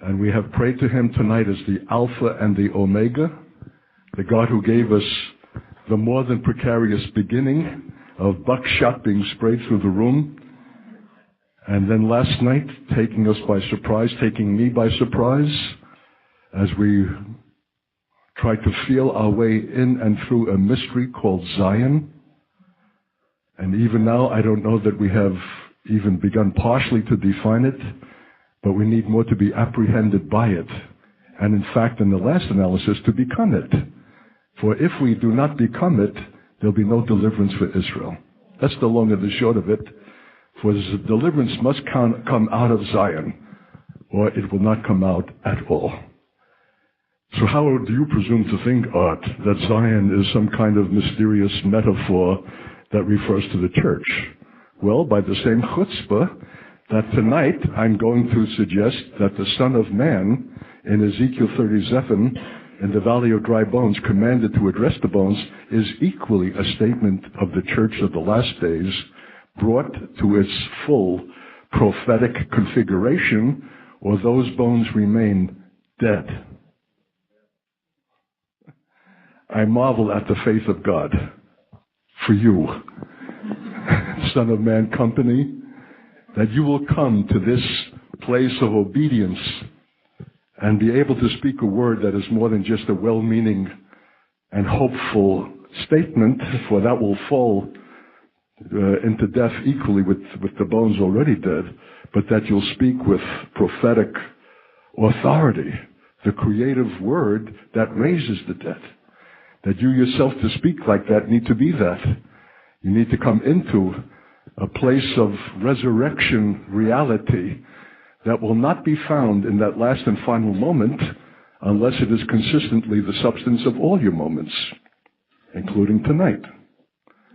And we have prayed to him tonight as the Alpha and the Omega, the God who gave us the more than precarious beginning of buckshot being sprayed through the room. And then last night, taking us by surprise, taking me by surprise, as we tried to feel our way in and through a mystery called Zion. And even now, I don't know that we have even begun partially to define it, but we need more to be apprehended by it. And in fact, in the last analysis, to become it. For if we do not become it, there'll be no deliverance for Israel. That's the long and the short of it. For the deliverance must come out of Zion, or it will not come out at all. So how do you presume to think, Art, that Zion is some kind of mysterious metaphor that refers to the church? Well, by the same chutzpah, that tonight I'm going to suggest that the Son of Man in Ezekiel 37 in the Valley of Dry Bones commanded to address the bones is equally a statement of the church of the last days brought to its full prophetic configuration, or those bones remain dead. I marvel at the faith of God for you, Son of Man company, that you will come to this place of obedience and be able to speak a word that is more than just a well-meaning and hopeful statement, for that will fall into death equally with the bones already dead, but that you'll speak with prophetic authority, the creative word that raises the dead. That you yourself to speak like that need to be that. You need to come into a place of resurrection reality that will not be found in that last and final moment unless it is consistently the substance of all your moments, including tonight,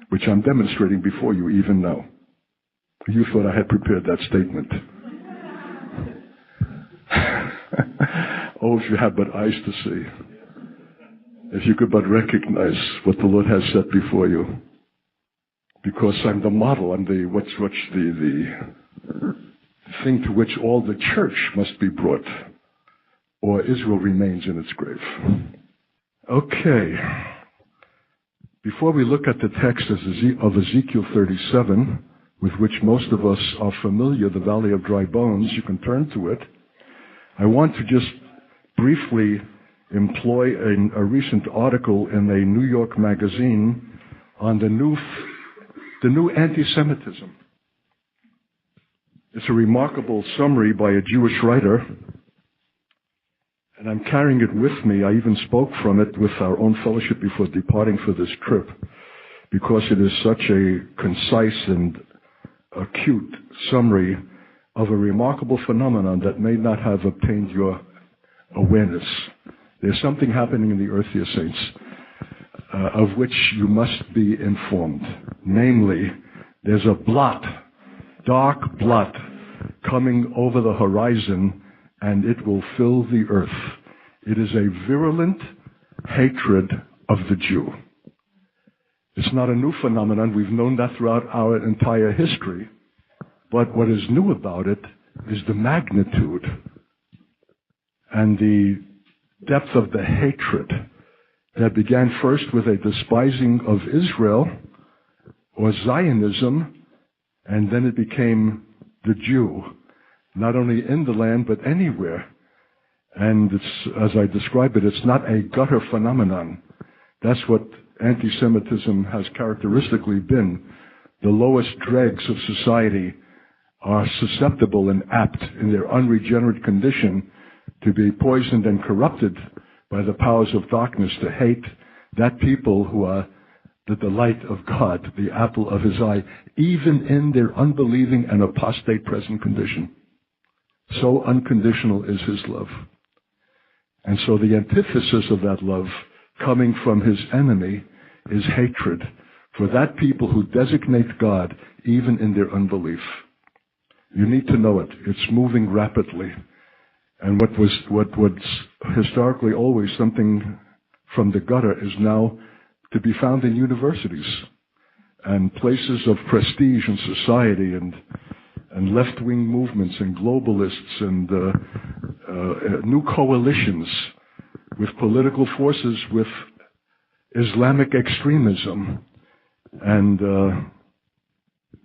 which I'm demonstrating before you even now. You thought I had prepared that statement. Oh, if you had but eyes to see. If you could but recognize what the Lord has set before you. Because I'm the model, I'm the thing to which all the church must be brought, or Israel remains in its grave. Okay. Before we look at the text of Ezekiel 37, with which most of us are familiar, the Valley of Dry Bones, you can turn to it. I want to just briefly employ a recent article in a New York magazine on the new anti-Semitism. It's a remarkable summary by a Jewish writer, and I'm carrying it with me. I even spoke from it with our own fellowship before departing for this trip, because it is such a concise and acute summary of a remarkable phenomenon that may not have obtained your awareness. There's something happening in the earth, dear saints, of which you must be informed. Namely, there's a blot, dark blot, coming over the horizon, and it will fill the earth. It is a virulent hatred of the Jew. It's not a new phenomenon. We've known that throughout our entire history. But what is new about it is the magnitude and the depth of the hatred that began first with a despising of Israel or Zionism, and then it became the Jew, not only in the land but anywhere. And it's, as I describe it, it's not a gutter phenomenon. That's what anti-Semitism has characteristically been. The lowest dregs of society are susceptible and apt in their unregenerate condition to be poisoned and corrupted by the powers of darkness, to hate that people who are the delight of God, the apple of his eye, even in their unbelieving and apostate present condition. So unconditional is his love. And so the antithesis of that love coming from his enemy is hatred for that people who designate God even in their unbelief. You need to know it. It's moving rapidly. And what was historically always something from the gutter is now to be found in universities and places of prestige in society, and left-wing movements and globalists and new coalitions with political forces with Islamic extremism. And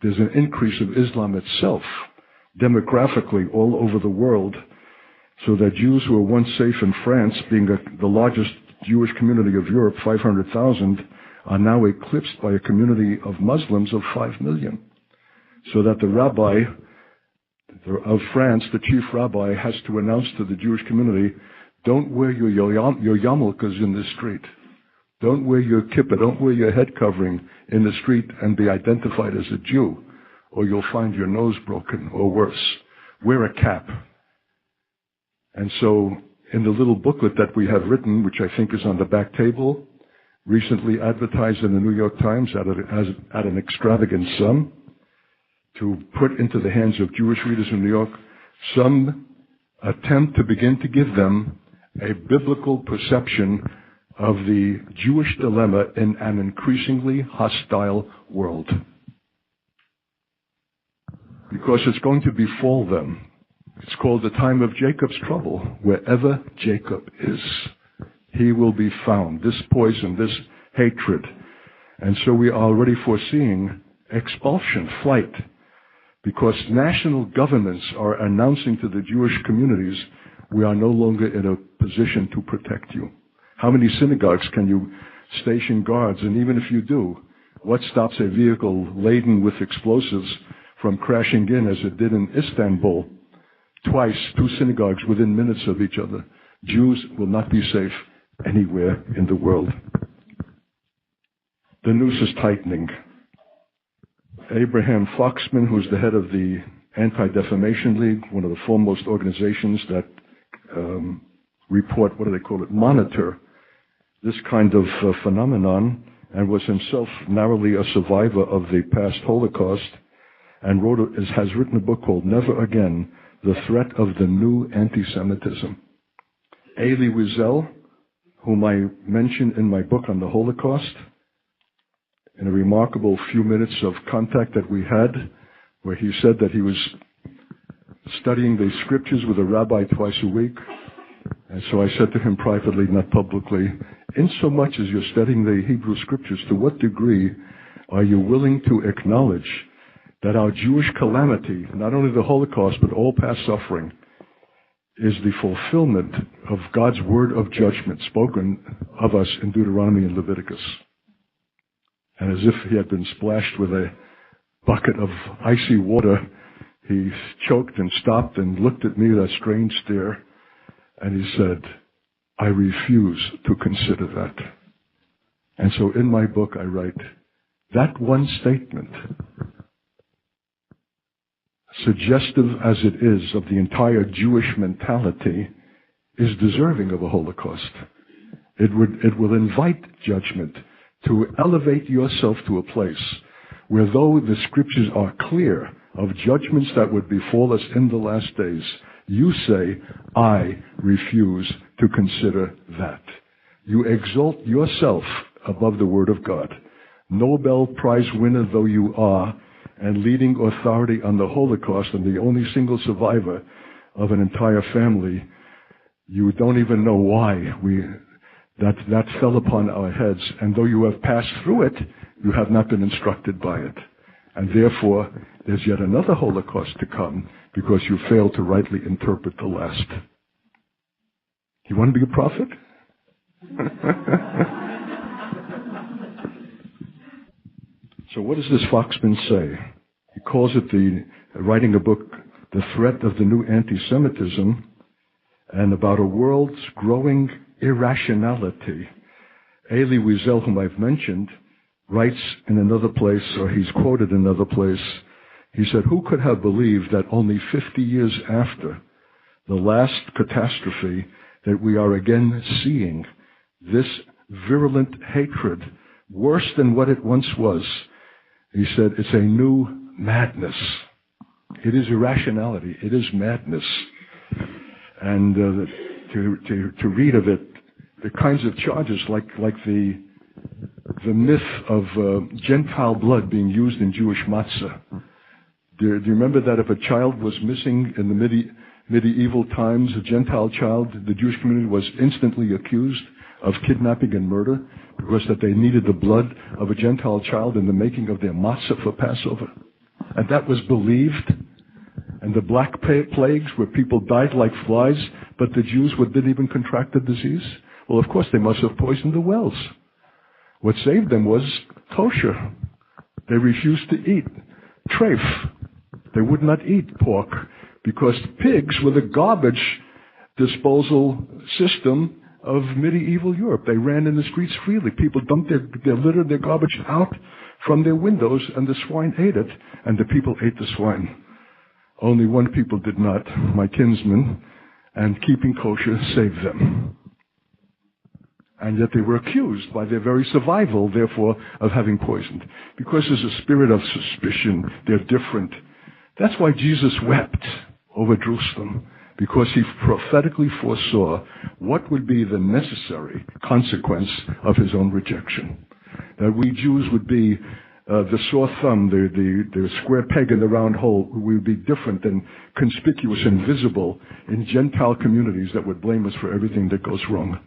there's an increase of Islam itself, demographically, all over the world, so that Jews who were once safe in France, being the largest Jewish community of Europe, 500,000, are now eclipsed by a community of Muslims of 5 million. So that the rabbi of France, the chief rabbi, has to announce to the Jewish community, don't wear your yarmulkes in the street. Don't wear your kippah, don't wear your head covering in the street and be identified as a Jew, or you'll find your nose broken, or worse. Wear a cap. And so, in the little booklet that we have written, which I think is on the back table, recently advertised in the New York Times at an extravagant sum, to put into the hands of Jewish readers in New York, some attempt to begin to give them a biblical perception of the Jewish dilemma in an increasingly hostile world. Because it's going to befall them. It's called the time of Jacob's trouble. Wherever Jacob is, he will be found. This poison, this hatred. And so we are already foreseeing expulsion, flight, because national governments are announcing to the Jewish communities, we are no longer in a position to protect you. How many synagogues can you station guards? And even if you do, what stops a vehicle laden with explosives from crashing in, as it did in Istanbul? Twice, 2 synagogues within minutes of each other. Jews will not be safe anywhere in the world. The noose is tightening. Abraham Foxman, who's the head of the Anti-Defamation League, one of the foremost organizations that report, monitor this kind of phenomenon, and was himself narrowly a survivor of the past Holocaust, and has written a book called Never Again, The Threat of the New Anti-Semitism. Elie Wiesel, whom I mentioned in my book on the Holocaust, in a remarkable few minutes of contact that we had, where he said that he was studying the scriptures with a rabbi twice a week. And so I said to him privately, not publicly, in so much as you're studying the Hebrew scriptures, to what degree are you willing to acknowledge that our Jewish calamity, not only the Holocaust, but all past suffering, is the fulfillment of God's word of judgment spoken of us in Deuteronomy and Leviticus? And as if he had been splashed with a bucket of icy water, he choked and stopped and looked at me with a strange stare, and he said, I refuse to consider that. And so in my book I write, that one statement, suggestive as it is of the entire Jewish mentality, is deserving of a Holocaust. It will invite judgment, to elevate yourself to a place where, though the scriptures are clear of judgments that would befall us in the last days, you say, I refuse to consider that. You exalt yourself above the Word of God. Nobel Prize winner though you are, and leading authority on the Holocaust, and the only single survivor of an entire family, you don't even know why that fell upon our heads. And though you have passed through it, you have not been instructed by it. And therefore, there's yet another Holocaust to come, because you failed to rightly interpret the last. You want to be a prophet? So what does this Foxman say? He calls it writing a book, The Threat of the New Anti-Semitism, and about a world's growing irrationality. Elie Wiesel, whom I've mentioned, writes in another place, or he's quoted in another place, he said, who could have believed that only 50 years after the last catastrophe that we are again seeing this virulent hatred, worse than what it once was? He said, it's a new madness. It is irrationality. It is madness. And to read of it, the kinds of charges like the myth of Gentile blood being used in Jewish matzah. Do you remember that if a child was missing in the medieval times, a Gentile child, the Jewish community was instantly accused of kidnapping and murder because that they needed the blood of a Gentile child in the making of their matzah for Passover. And that was believed. And the black plagues where people died like flies, but the Jews didn't even contract the disease. Well, of course, they must have poisoned the wells. What saved them was kosher. They refused to eat treif. They would not eat pork because pigs were the garbage disposal system of medieval Europe. They ran in the streets freely. People dumped their litter, their garbage out from their windows, and the swine ate it, and the people ate the swine. Only one people did not, my kinsmen, and keeping kosher saved them. And yet they were accused by their very survival, therefore, of having poisoned. Because there's a spirit of suspicion, they're different. That's why Jesus wept over Jerusalem, because he prophetically foresaw what would be the necessary consequence of his own rejection. That we Jews would be the sore thumb, the square peg in the round hole. We would be different and conspicuous and visible in Gentile communities that would blame us for everything that goes wrong.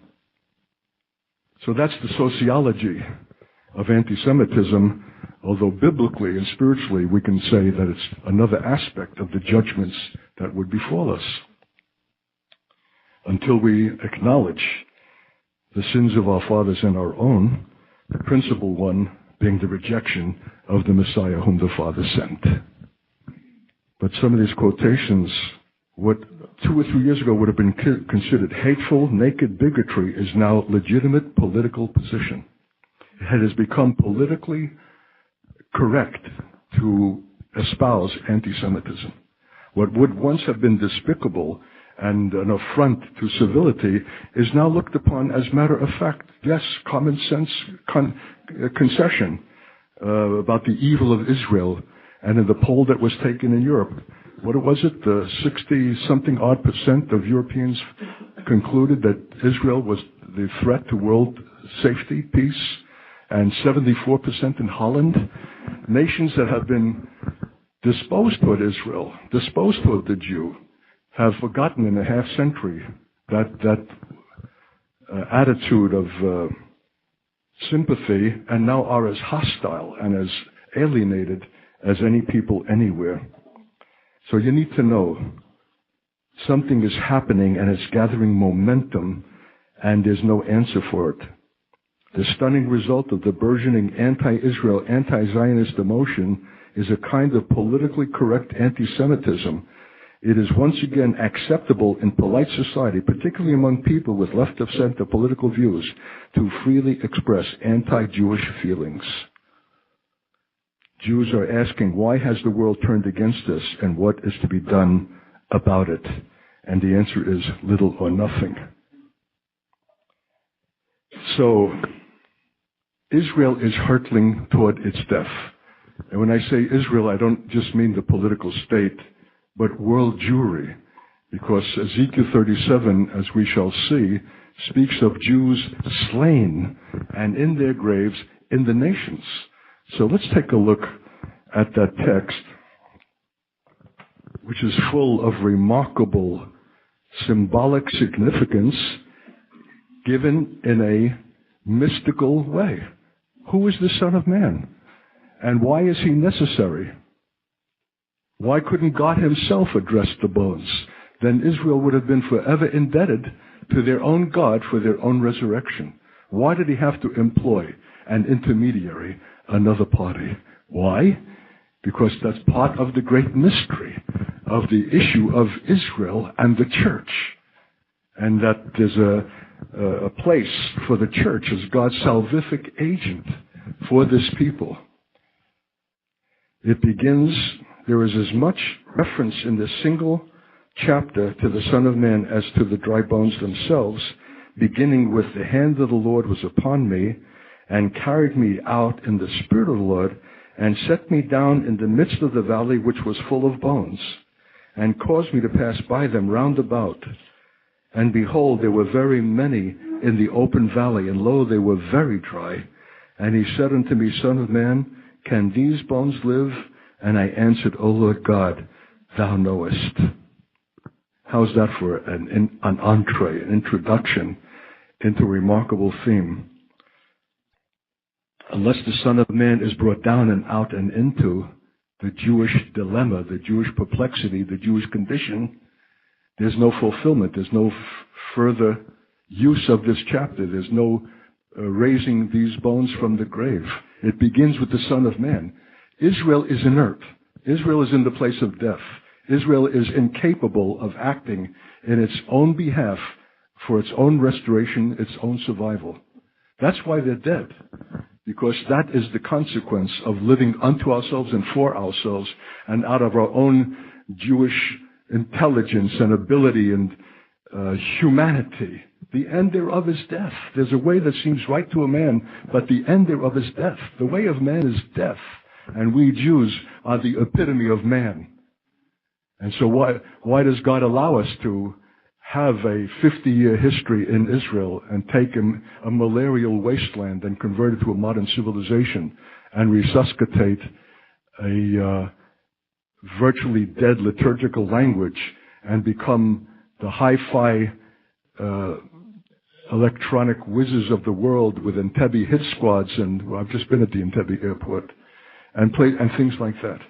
So that's the sociology of anti-Semitism, although biblically and spiritually we can say that it's another aspect of the judgments that would befall us. Until we acknowledge the sins of our fathers and our own, the principal one being the rejection of the Messiah whom the Father sent. But some of these quotations, what 2 or 3 years ago would have been considered hateful, naked bigotry, is now legitimate political position. It has become politically correct to espouse anti-Semitism. What would once have been despicable and an affront to civility is now looked upon as matter of fact. Yes, common sense concession about the evil of Israel. And in the poll that was taken in Europe, what was it? 60-something odd % of Europeans concluded that Israel was the threat to world safety, peace, and 74% in Holland. Nations that have been disposed toward Israel, disposed toward the Jew, have forgotten in a half century that attitude of sympathy, and now are as hostile and as alienated as any people anywhere. So you need to know something is happening and it's gathering momentum, and there's no answer for it. The stunning result of the burgeoning anti-Israel, anti-Zionist emotion is a kind of politically correct anti-Semitism. It is once again acceptable in polite society, particularly among people with left-of-center political views, to freely express anti-Jewish feelings. Jews are asking, why has the world turned against us, and what is to be done about it? And the answer is little or nothing. So, Israel is hurtling toward its death. And when I say Israel, I don't just mean the political state, but world Jewry, because Ezekiel 37, as we shall see, speaks of Jews slain and in their graves in the nations. So let's take a look at that text, which is full of remarkable symbolic significance given in a mystical way. Who is the Son of Man? And why is he necessary? Why couldn't God himself address the bones? Then Israel would have been forever indebted to their own God for their own resurrection. Why did he have to employ an intermediary, another party? Why? Because that's part of the great mystery of the issue of Israel and the church. And that there's a place for the church as God's salvific agent for this people. It begins, there is as much reference in this single chapter to the Son of Man as to the dry bones themselves, beginning with the hand of the Lord was upon me and carried me out in the Spirit of the Lord and set me down in the midst of the valley which was full of bones and caused me to pass by them round about. And behold, there were very many in the open valley, and lo, they were very dry. And he said unto me, Son of man, can these bones live? And I answered, O Lord God, thou knowest. How's that for an entree, an introduction into a remarkable theme? Unless the Son of Man is brought down and out and into the Jewish dilemma, the Jewish perplexity, the Jewish condition, there's no fulfillment. There's no further use of this chapter. There's no raising these bones from the grave. It begins with the Son of Man. Israel is inert. Israel is in the place of death. Israel is incapable of acting in its own behalf for its own restoration, its own survival. That's why they're dead, because that is the consequence of living unto ourselves and for ourselves and out of our own Jewish intelligence and ability and humanity. The end thereof is death. There's a way that seems right to a man, but the end thereof is death. The way of man is death, and we Jews are the epitome of man. And so why does God allow us to have a 50-year history in Israel and take a malarial wasteland and convert it to a modern civilization and resuscitate a virtually dead liturgical language and become the hi-fi electronic whizzes of the world with Entebbe hit squads, and I've just been at the Entebbe airport, and things like that.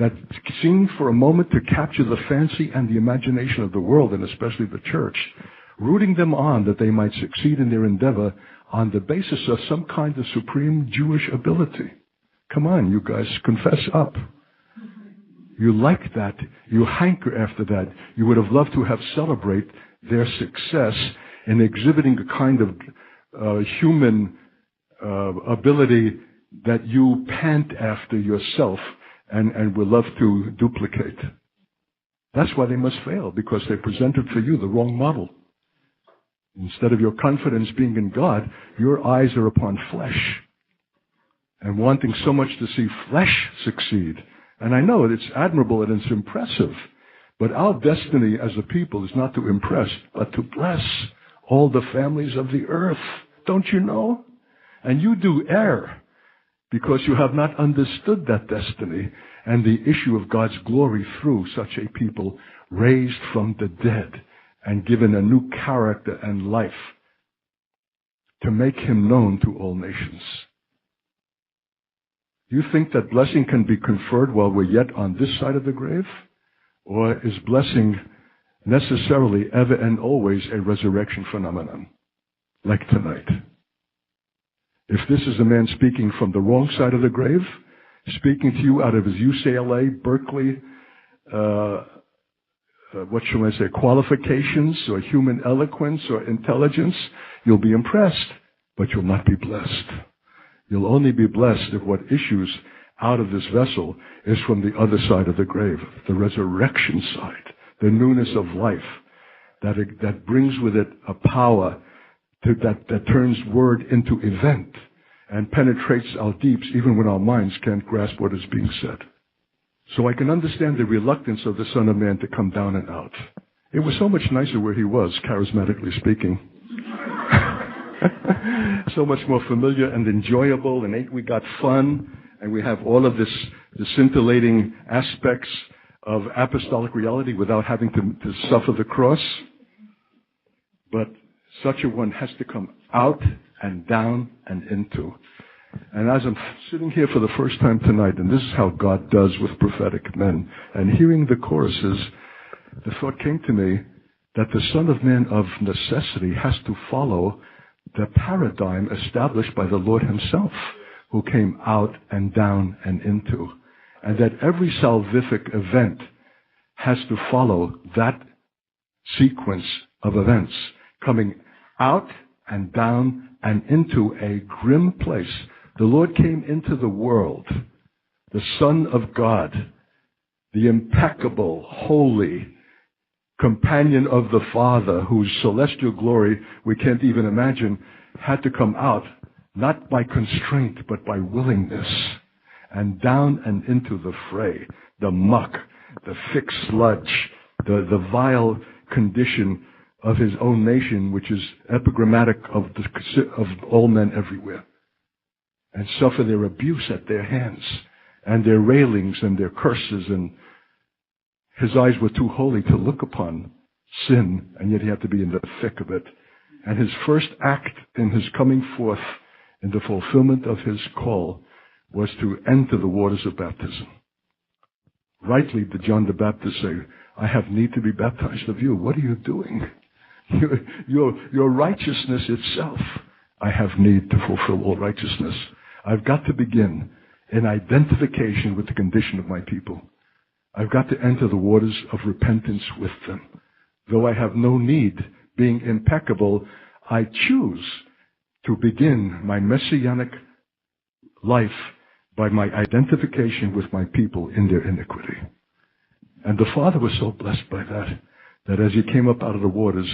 That seemed for a moment to capture the fancy and the imagination of the world, and especially the church, rooting them on that they might succeed in their endeavor on the basis of some kind of supreme Jewish ability. Come on, you guys, confess up. You like that. You hanker after that. You would have loved to have celebrate their success in exhibiting a kind of human ability that you pant after yourself and would love to duplicate. That's why they must fail, because they presented for you the wrong model. Instead of your confidence being in God, your eyes are upon flesh and wanting so much to see flesh succeed. And I know it's admirable and it's impressive, but our destiny as a people is not to impress, but to bless all the families of the earth. Don't you know? And you do err, because you have not understood that destiny and the issue of God's glory through such a people raised from the dead and given a new character and life to make him known to all nations. You think that blessing can be conferred while we're yet on this side of the grave? Or is blessing necessarily ever and always a resurrection phenomenon, like tonight? If this is a man speaking from the wrong side of the grave, speaking to you out of his UCLA, Berkeley, what shall I say, qualifications or human eloquence or intelligence, you'll be impressed, but you'll not be blessed. You'll only be blessed if what issues out of this vessel is from the other side of the grave, the resurrection side, the newness of life, that brings with it a power that turns word into event and penetrates our deeps even when our minds can't grasp what is being said. So I can understand the reluctance of the Son of Man to come down and out. It was so much nicer where he was, charismatically speaking. So much more familiar and enjoyable, and ain't we got fun, and we have all of the scintillating aspects of apostolic reality without having to suffer the cross. But such a one has to come out and down and into. And as I'm sitting here for the first time tonight, and this is how God does with prophetic men, and hearing the choruses, the thought came to me that the Son of Man of necessity has to follow the paradigm established by the Lord himself, who came out and down and into. And that every salvific event has to follow that sequence of events, coming out and down and into a grim place. The Lord came into the world, the Son of God, the impeccable, holy companion of the Father, whose celestial glory we can't even imagine, had to come out, not by constraint, but by willingness, and down and into the fray, the muck, the thick sludge, the vile condition of his own nation, which is epigrammatic of all men everywhere, and suffer their abuse at their hands, and their railings and their curses, and his eyes were too holy to look upon sin, and yet he had to be in the thick of it. And his first act in his coming forth in the fulfillment of his call was to enter the waters of baptism. Rightly did John the Baptist say, I have need to be baptized of you. What are you doing? Your righteousness itself, I have need to fulfill all righteousness. I've got to begin in identification with the condition of my people. I've got to enter the waters of repentance with them. Though I have no need, being impeccable, I choose to begin my messianic life by my identification with my people in their iniquity. And the Father was so blessed by that, that as he came up out of the waters,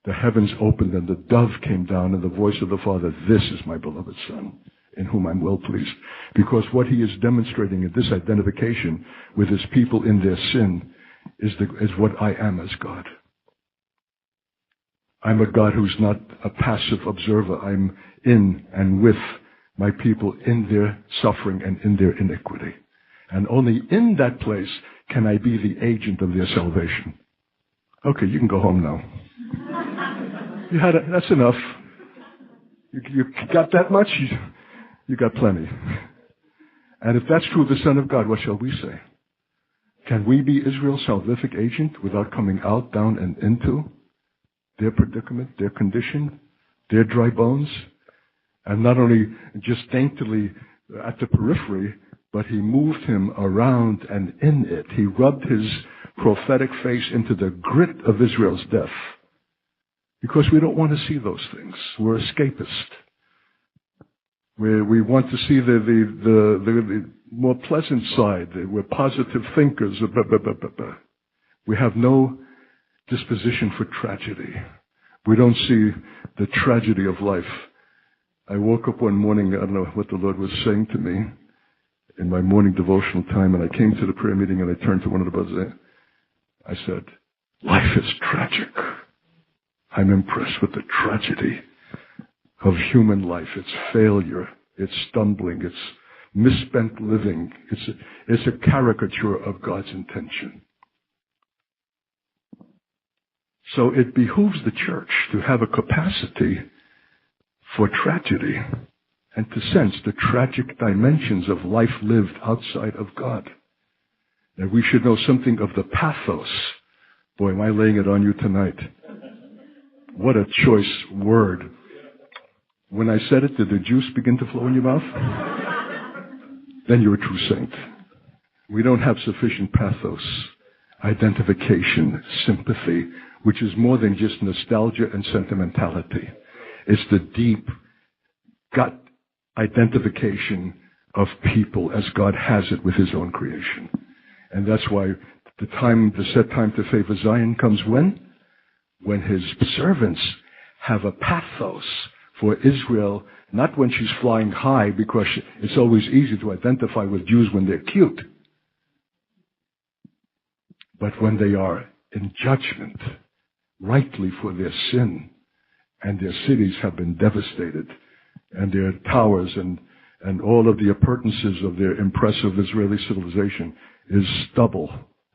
the heavens opened and the dove came down, and the voice of the Father, this is my beloved Son, in whom I'm well pleased. Because what he is demonstrating in this identification with his people in their sin is what I am as God. I'm a God who's not a passive observer. I'm in and with my people in their suffering and in their iniquity. And only in that place can I be the agent of their salvation. Okay, you can go home now. That's enough. You got that much? You got plenty. And if that's true of the Son of God, what shall we say? Can we be Israel's salvific agent without coming out, down, and into their predicament, their condition, their dry bones? And not only just daintily at the periphery, but he moved him around and in it. He rubbed his prophetic face into the grit of Israel's death. Because we don't want to see those things. We're escapist. We want to see the more pleasant side. We're positive thinkers. We have no disposition for tragedy. We don't see the tragedy of life. I woke up one morning, I don't know what the Lord was saying to me in my morning devotional time, and I came to the prayer meeting and I turned to one of the brothers. I said, life is tragic. I'm impressed with the tragedy of human life. It's failure. It's stumbling. It's misspent living. It's a caricature of God's intention. So it behooves the church to have a capacity for tragedy and to sense the tragic dimensions of life lived outside of God. And we should know something of the pathos. Boy, am I laying it on you tonight. What a choice word. When I said it, did the juice begin to flow in your mouth? Then you're a true saint. We don't have sufficient pathos, identification, sympathy, which is more than just nostalgia and sentimentality. It's the deep gut identification of people as God has it with his own creation. And that's why the set time to favor Zion comes when? When his servants have a pathos for Israel, not when she's flying high, because it's always easy to identify with Jews when they're cute, but when they are in judgment, rightly for their sin, and their cities have been devastated, and their towers and all of the appurtenances of their impressive Israeli civilization is stubble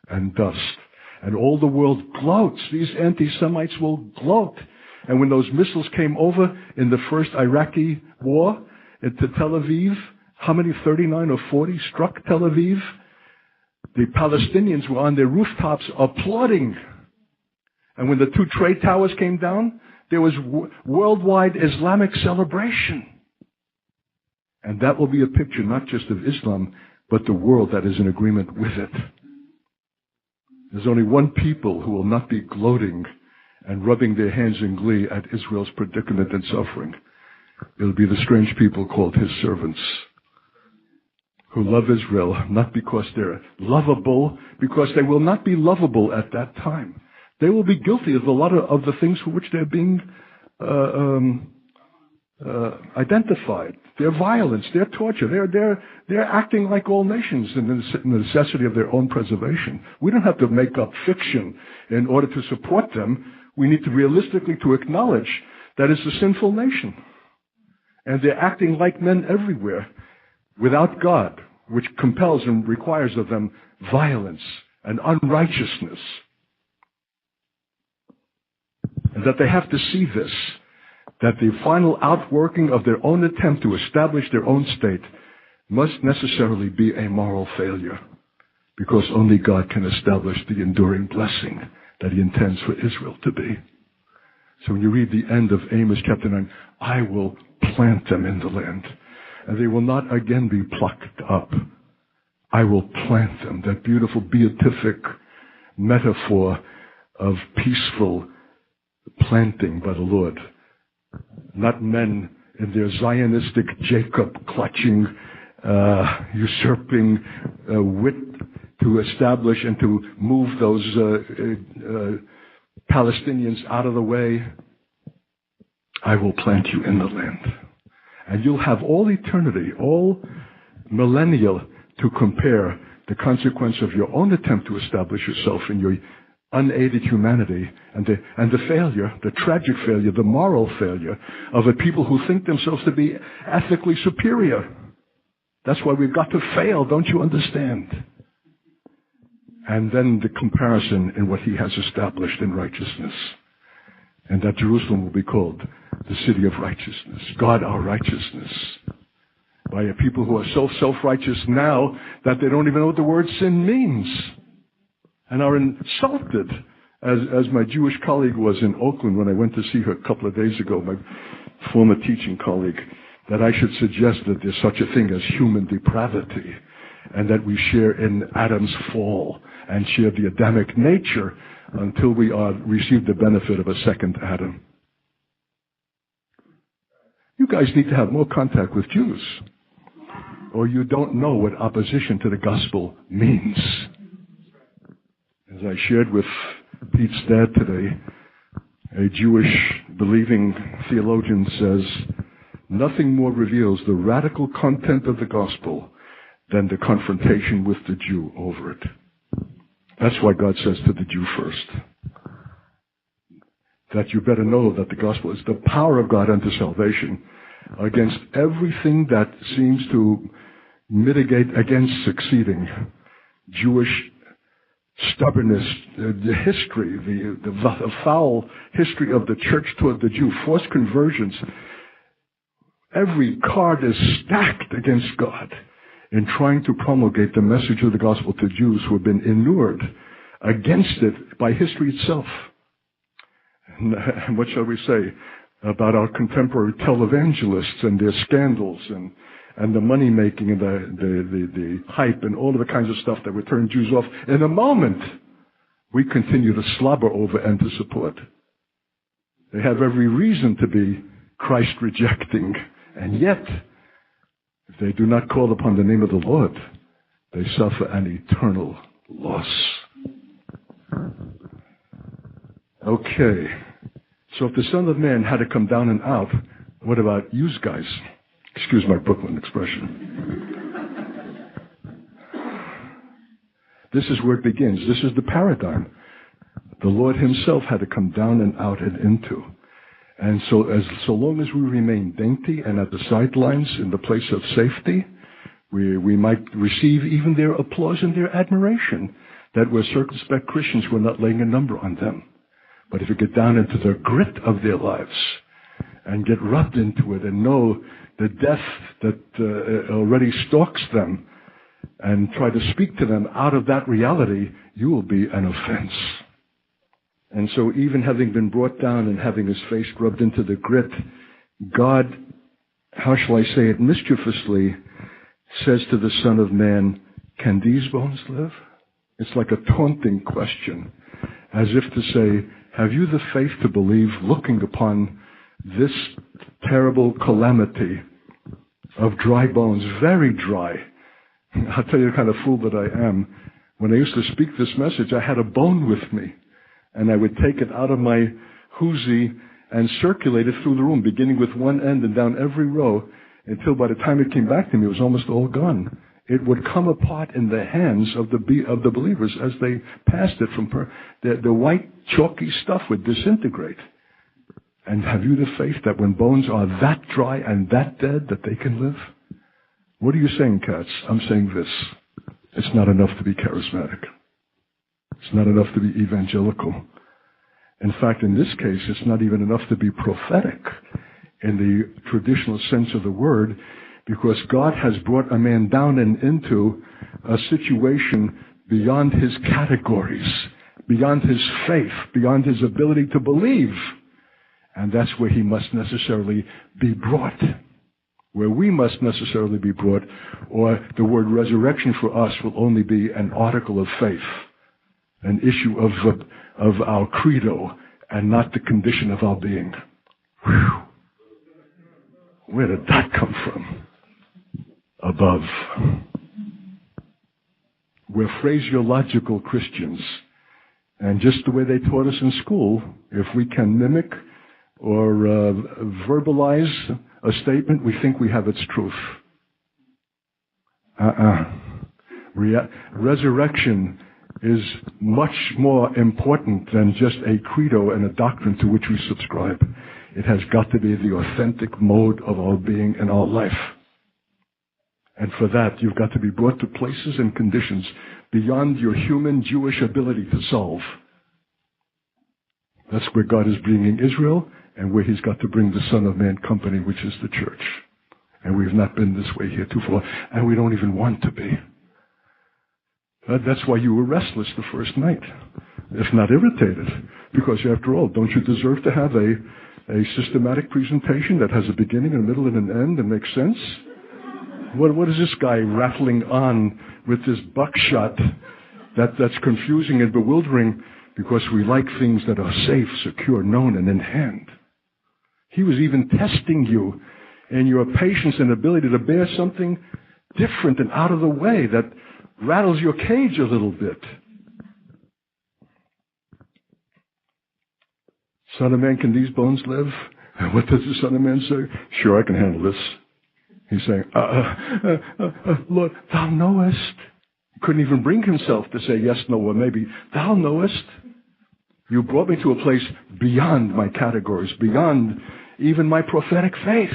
and dust. And all the world gloats. These anti-Semites will gloat. And when those missiles came over in the first Iraqi war into Tel Aviv, how many, 39 or 40, struck Tel Aviv? The Palestinians were on their rooftops applauding. And when the 2 trade towers came down, there was worldwide Islamic celebration. And that will be a picture not just of Islam, but the world that is in agreement with it. There's only one people who will not be gloating and rubbing their hands in glee at Israel's predicament and suffering. It'll be the strange people called his servants, who love Israel, not because they're lovable, because they will not be lovable at that time. They will be guilty of a lot of the things for which they're being identified. Their violence, their torture, they're acting like all nations in the necessity of their own preservation. We don't have to make up fiction in order to support them. We need to realistically to acknowledge that it's a sinful nation. And they're acting like men everywhere without God, which compels and requires of them violence and unrighteousness. And that they have to see this, that the final outworking of their own attempt to establish their own state must necessarily be a moral failure, because only God can establish the enduring blessing that he intends for Israel to be. So when you read the end of Amos chapter 9, I will plant them in the land, and they will not again be plucked up. I will plant them, that beautiful beatific metaphor of peaceful planting by the Lord. Not men in their Zionistic Jacob clutching, usurping wit to establish and to move those Palestinians out of the way. I will plant you in the land. And you'll have all eternity, all millennia to compare the consequence of your own attempt to establish yourself in your unaided humanity and the failure, the tragic failure, the moral failure of a people who think themselves to be ethically superior. That's why we've got to fail, don't you understand? And then the comparison in what he has established in righteousness. And that Jerusalem will be called the city of righteousness, God our righteousness, by a people who are so self-righteous now that they don't even know what the word sin means, and are insulted, as my Jewish colleague was in Oakland when I went to see her a couple of days ago, my former teaching colleague, that I should suggest that there's such a thing as human depravity, and that we share in Adam's fall and share the Adamic nature until we receive the benefit of a second Adam. You guys need to have more contact with Jews, or you don't know what opposition to the gospel means. As I shared with Pete's dad today, a Jewish believing theologian says, nothing more reveals the radical content of the gospel than the confrontation with the Jew over it. That's why God says to the Jew first, that you better know that the gospel is the power of God unto salvation against everything that seems to mitigate against succeeding. Jewish stubbornness, the history, the foul history of the church toward the Jew, forced conversions. Every card is stacked against God in trying to promulgate the message of the gospel to Jews who have been inured against it by history itself. And what shall we say about our contemporary televangelists and their scandals and the money making and the hype and all of the kinds of stuff that would turn Jews off in a moment? We continue to slobber over and to support. They have every reason to be Christ rejecting, and yet, if they do not call upon the name of the Lord, they suffer an eternal loss. Okay. So if the Son of Man had to come down and out, what about you guys? Excuse my Brooklyn expression. This is where it begins. This is the paradigm. The Lord himself had to come down and out and into. And so long as we remain dainty and at the sidelines in the place of safety, we might receive even their applause and their admiration that we're circumspect Christians, we're not laying a number on them. But if we get down into the grit of their lives and get rubbed into it and know the death that already stalks them and try to speak to them out of that reality, you will be an offense. And so even having been brought down and having his face rubbed into the grit, God, how shall I say it, mischievously says to the Son of Man, can these bones live? It's like a taunting question, as if to say, have you the faith to believe, looking upon this terrible calamity of dry bones, very dry? I'll tell you the kind of fool that I am. When I used to speak this message, I had a bone with me. And I would take it out of my hoozie and circulate it through the room, beginning with one end and down every row, until by the time it came back to me, it was almost all gone. It would come apart in the hands of the believers as they passed it from the white chalky stuff would disintegrate. And have you the faith that when bones are that dry and that dead that they can live? What are you saying, Katz? I'm saying this. It's not enough to be charismatic. It's not enough to be evangelical. In fact, in this case, it's not even enough to be prophetic in the traditional sense of the word, because God has brought a man down and into a situation beyond his categories, beyond his faith, beyond his ability to believe. And that's where he must necessarily be brought, where we must necessarily be brought, or the word resurrection for us will only be an article of faith, an issue of our credo, and not the condition of our being. Whew. Where did that come from? Above. We're phraseological Christians. And just the way they taught us in school, if we can mimic or verbalize a statement, we think we have its truth. Resurrection is much more important than just a credo and a doctrine to which we subscribe. It has got to be the authentic mode of our being in our life. And for that, you've got to be brought to places and conditions beyond your human Jewish ability to solve. That's where God is bringing Israel, and where he's got to bring the Son of Man company, which is the church. And we've not been this way heretofore, and we don't even want to be. That's why you were restless the first night, if not irritated. Because after all, don't you deserve to have a systematic presentation that has a beginning, a middle, and an end and makes sense? What is this guy rattling on with this buckshot that's confusing and bewildering, because we like things that are safe, secure, known, and in hand? He was even testing you in your patience and ability to bear something different and out of the way that rattles your cage a little bit. Son of Man, can these bones live? What does the Son of Man say? Sure, I can handle this. He's saying, Lord, thou knowest. He couldn't even bring himself to say yes, no, or maybe. Thou knowest. You brought me to a place beyond my categories, beyond even my prophetic faith.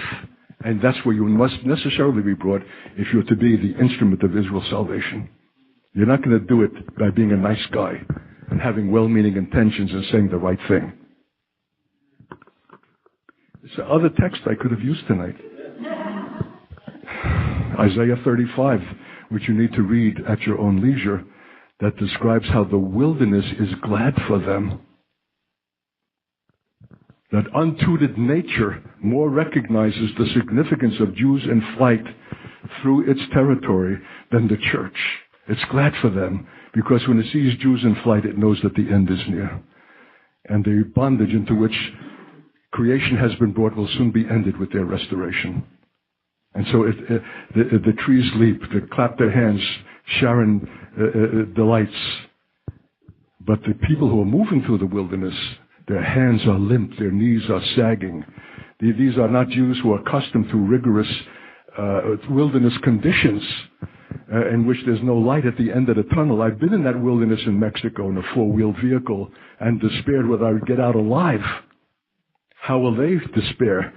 And that's where you must necessarily be brought if you're to be the instrument of Israel's salvation. You're not going to do it by being a nice guy and having well-meaning intentions and saying the right thing. It's another text I could have used tonight. Isaiah 35, which you need to read at your own leisure, that describes how the wilderness is glad for them. That untutored nature more recognizes the significance of Jews in flight through its territory than the church. It's glad for them, because when it sees Jews in flight, it knows that the end is near. And the bondage into which creation has been brought will soon be ended with their restoration. And so the trees leap, they clap their hands, Sharon delights. But the people who are moving through the wilderness, their hands are limp, their knees are sagging. These are not Jews who are accustomed to rigorous wilderness conditions in which there's no light at the end of the tunnel. I've been in that wilderness in Mexico in a four-wheeled vehicle and despaired whether I would get out alive. How will they despair?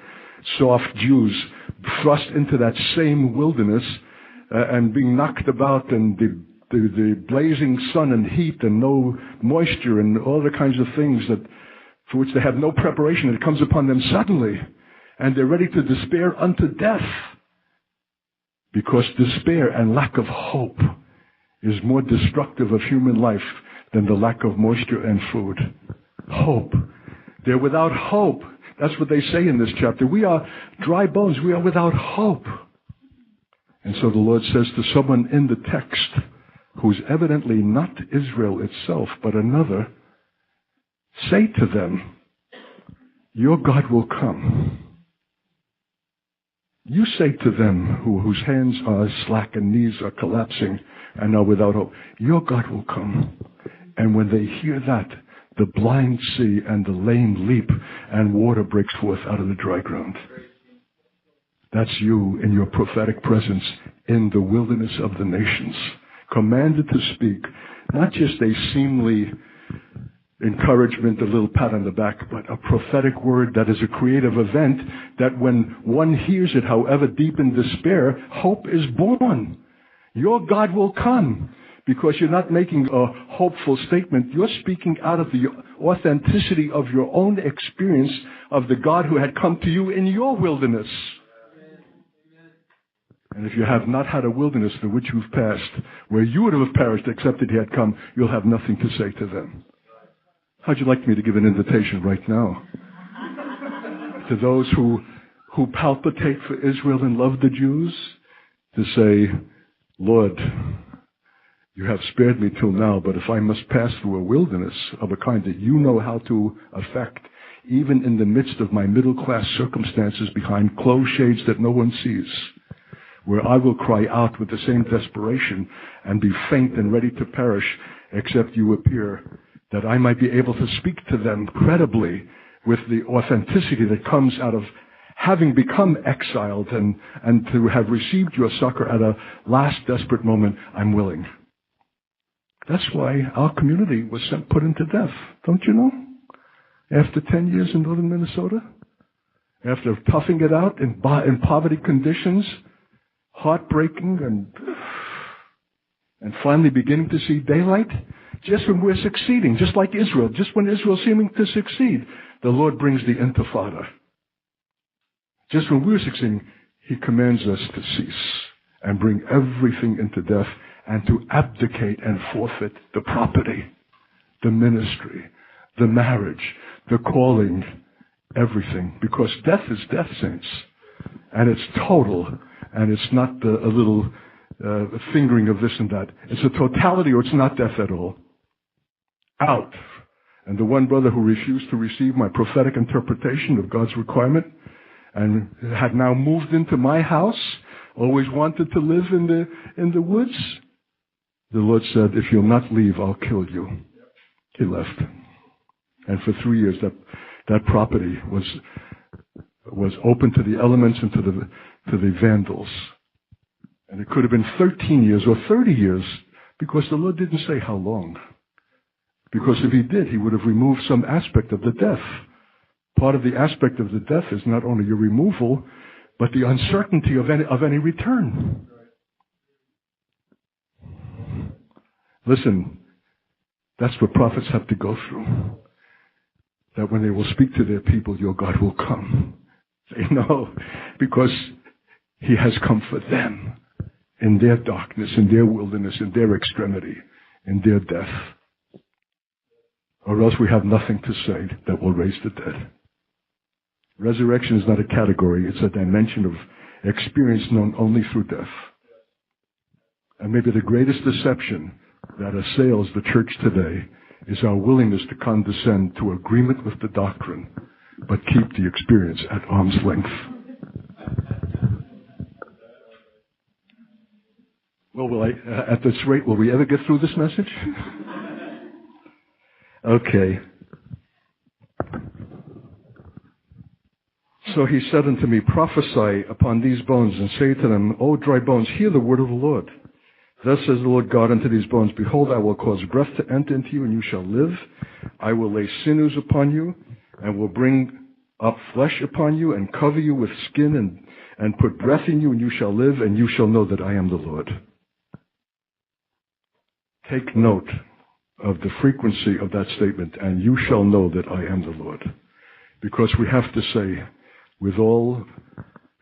Soft Jews thrust into that same wilderness and being knocked about, and the blazing sun and heat and no moisture and all the kinds of things that for which they have no preparation. It comes upon them suddenly, and they're ready to despair unto death, because despair and lack of hope is more destructive of human life than the lack of moisture and food. Hope. They're without hope. That's what they say in this chapter. We are dry bones. We are without hope. And so the Lord says to someone in the text, who's evidently not Israel itself, but another, say to them, your God will come. You say to them whose hands are slack and knees are collapsing and are without hope, your God will come. And when they hear that, the blind see and the lame leap, and water breaks forth out of the dry ground. That's you in your prophetic presence in the wilderness of the nations, commanded to speak, not just a seemly encouragement, a little pat on the back, but a prophetic word that is a creative event, that when one hears it, however deep in despair, hope is born. Your God will come, because you're not making a hopeful statement. You're speaking out of the authenticity of your own experience of the God who had come to you in your wilderness. And if you have not had a wilderness through which you've passed, where you would have perished except that he had come, you'll have nothing to say to them. How'd you like me to give an invitation right now? To those who palpitate for Israel and love the Jews, to say, Lord, you have spared me till now, but if I must pass through a wilderness of a kind that you know how to affect, even in the midst of my middle-class circumstances behind closed shades that no one sees, where I will cry out with the same desperation and be faint and ready to perish, except you appear, that I might be able to speak to them credibly with the authenticity that comes out of having become exiled and to have received your succor at a last desperate moment. I'm willing. That's why our community was put into death, don't you know? After 10 years in northern Minnesota, after toughing it out in poverty conditions, heartbreaking, and finally beginning to see daylight, just when we're succeeding, just like Israel, just when Israel's seeming to succeed, the Lord brings the intifada. Just when we're succeeding, he commands us to cease and bring everything into death and to abdicate and forfeit the property, the ministry, the marriage, the calling, everything. Because death is death, saints. And it's total. And it's not a little fingering of this and that. It's a totality, or it's not death at all. Out. And the one brother who refused to receive my prophetic interpretation of God's requirement and had now moved into my house, always wanted to live in the woods, the Lord said, if you'll not leave, I'll kill you. He left. And for 3 years, that property was open to the elements and to the vandals. And it could have been 13 years or 30 years, because the Lord didn't say how long. Because if he did, he would have removed some aspect of the death. Part of the aspect of the death is not only your removal, but the uncertainty of any return. Listen, that's what prophets have to go through. That when they will speak to their people, your God will come. They know, because he has come for them in their darkness, in their wilderness, in their extremity, in their death. Or else we have nothing to say that will raise the dead. Resurrection is not a category, it's a dimension of experience known only through death. And maybe the greatest deception that assails the church today is our willingness to condescend to agreement with the doctrine, but keep the experience at arm's length. Well, at this rate, will we ever get through this message? Okay. So he said unto me, prophesy upon these bones, and say to them, O dry bones, hear the word of the Lord. Thus says the Lord God unto these bones, behold, I will cause breath to enter into you, and you shall live. I will lay sinews upon you, and will bring up flesh upon you, and cover you with skin, and put breath in you, and you shall live, and you shall know that I am the Lord. Take note of the frequency of that statement, and you shall know that I am the Lord. Because we have to say, with all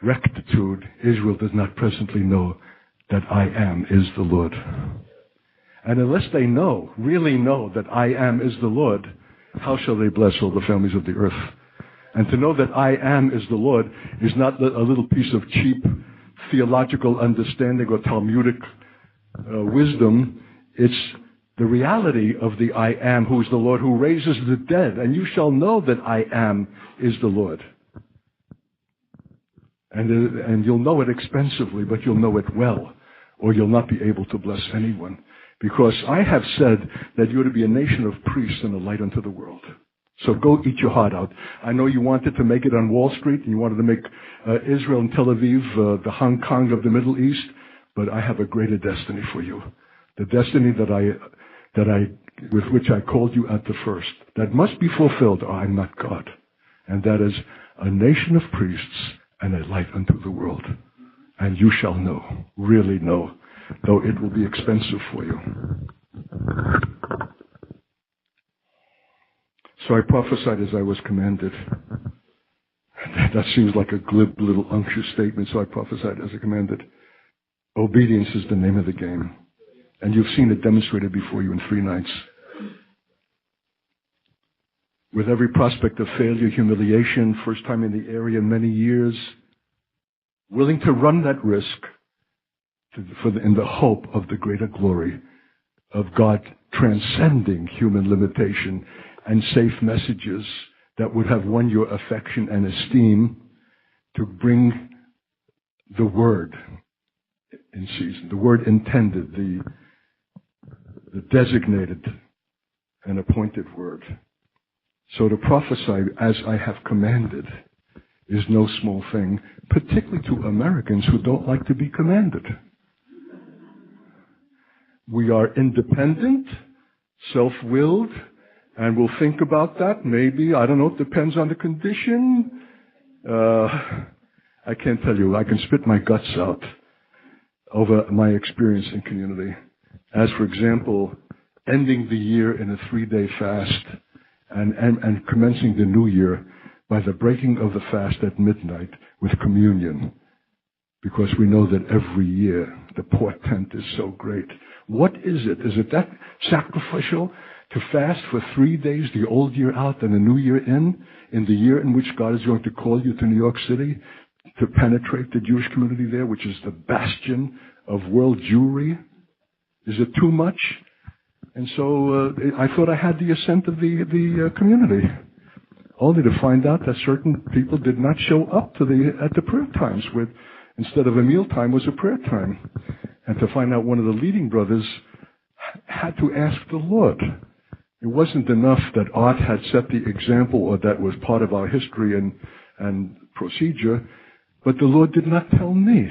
rectitude, Israel does not presently know that I am is the Lord. And unless they know, really know that I am is the Lord, how shall they bless all the families of the earth? And to know that I am is the Lord is not a little piece of cheap theological understanding or Talmudic wisdom. It's the reality of the I am, who is the Lord, who raises the dead. And you shall know that I am is the Lord. And you'll know it expensively, but you'll know it well, or you'll not be able to bless anyone. Because I have said that you're to be a nation of priests and a light unto the world. So go eat your heart out. I know you wanted to make it on Wall Street, and you wanted to make Israel and Tel Aviv the Hong Kong of the Middle East, but I have a greater destiny for you. The destiny with which I called you at the first, that must be fulfilled, or I'm not God. And that is a nation of priests and a light unto the world. And you shall know, really know, though it will be expensive for you. So I prophesied as I was commanded. That seems like a glib little unctuous statement, so I prophesied as I commanded. Obedience is the name of the game. And you've seen it demonstrated before you in 3 nights. With every prospect of failure, humiliation, first time in the area in many years, willing to run that risk in the hope of the greater glory of God transcending human limitation and safe messages that would have won your affection and esteem to bring the word in season, the word intended, the designated and appointed word. So to prophesy as I have commanded is no small thing, particularly to Americans who don't like to be commanded. We are independent, self-willed, and we'll think about that. Maybe, I don't know, it depends on the condition. I can't tell you. I can spit my guts out over my experience in community. As, for example, ending the year in a 3-day fast and commencing the new year by the breaking of the fast at midnight with communion. Because we know that every year the portent is so great. What is it? Is it that sacrificial to fast for 3 days, the old year out and the new year in the year in which God is going to call you to New York City to penetrate the Jewish community there, which is the bastion of world Jewry? Is it too much? And so I thought I had the assent of the community, only to find out that certain people did not show up at the prayer times, with instead of a meal time was a prayer time, and to find out one of the leading brothers had to ask the Lord. It wasn't enough that Art had set the example or that was part of our history and procedure, but the Lord did not tell me.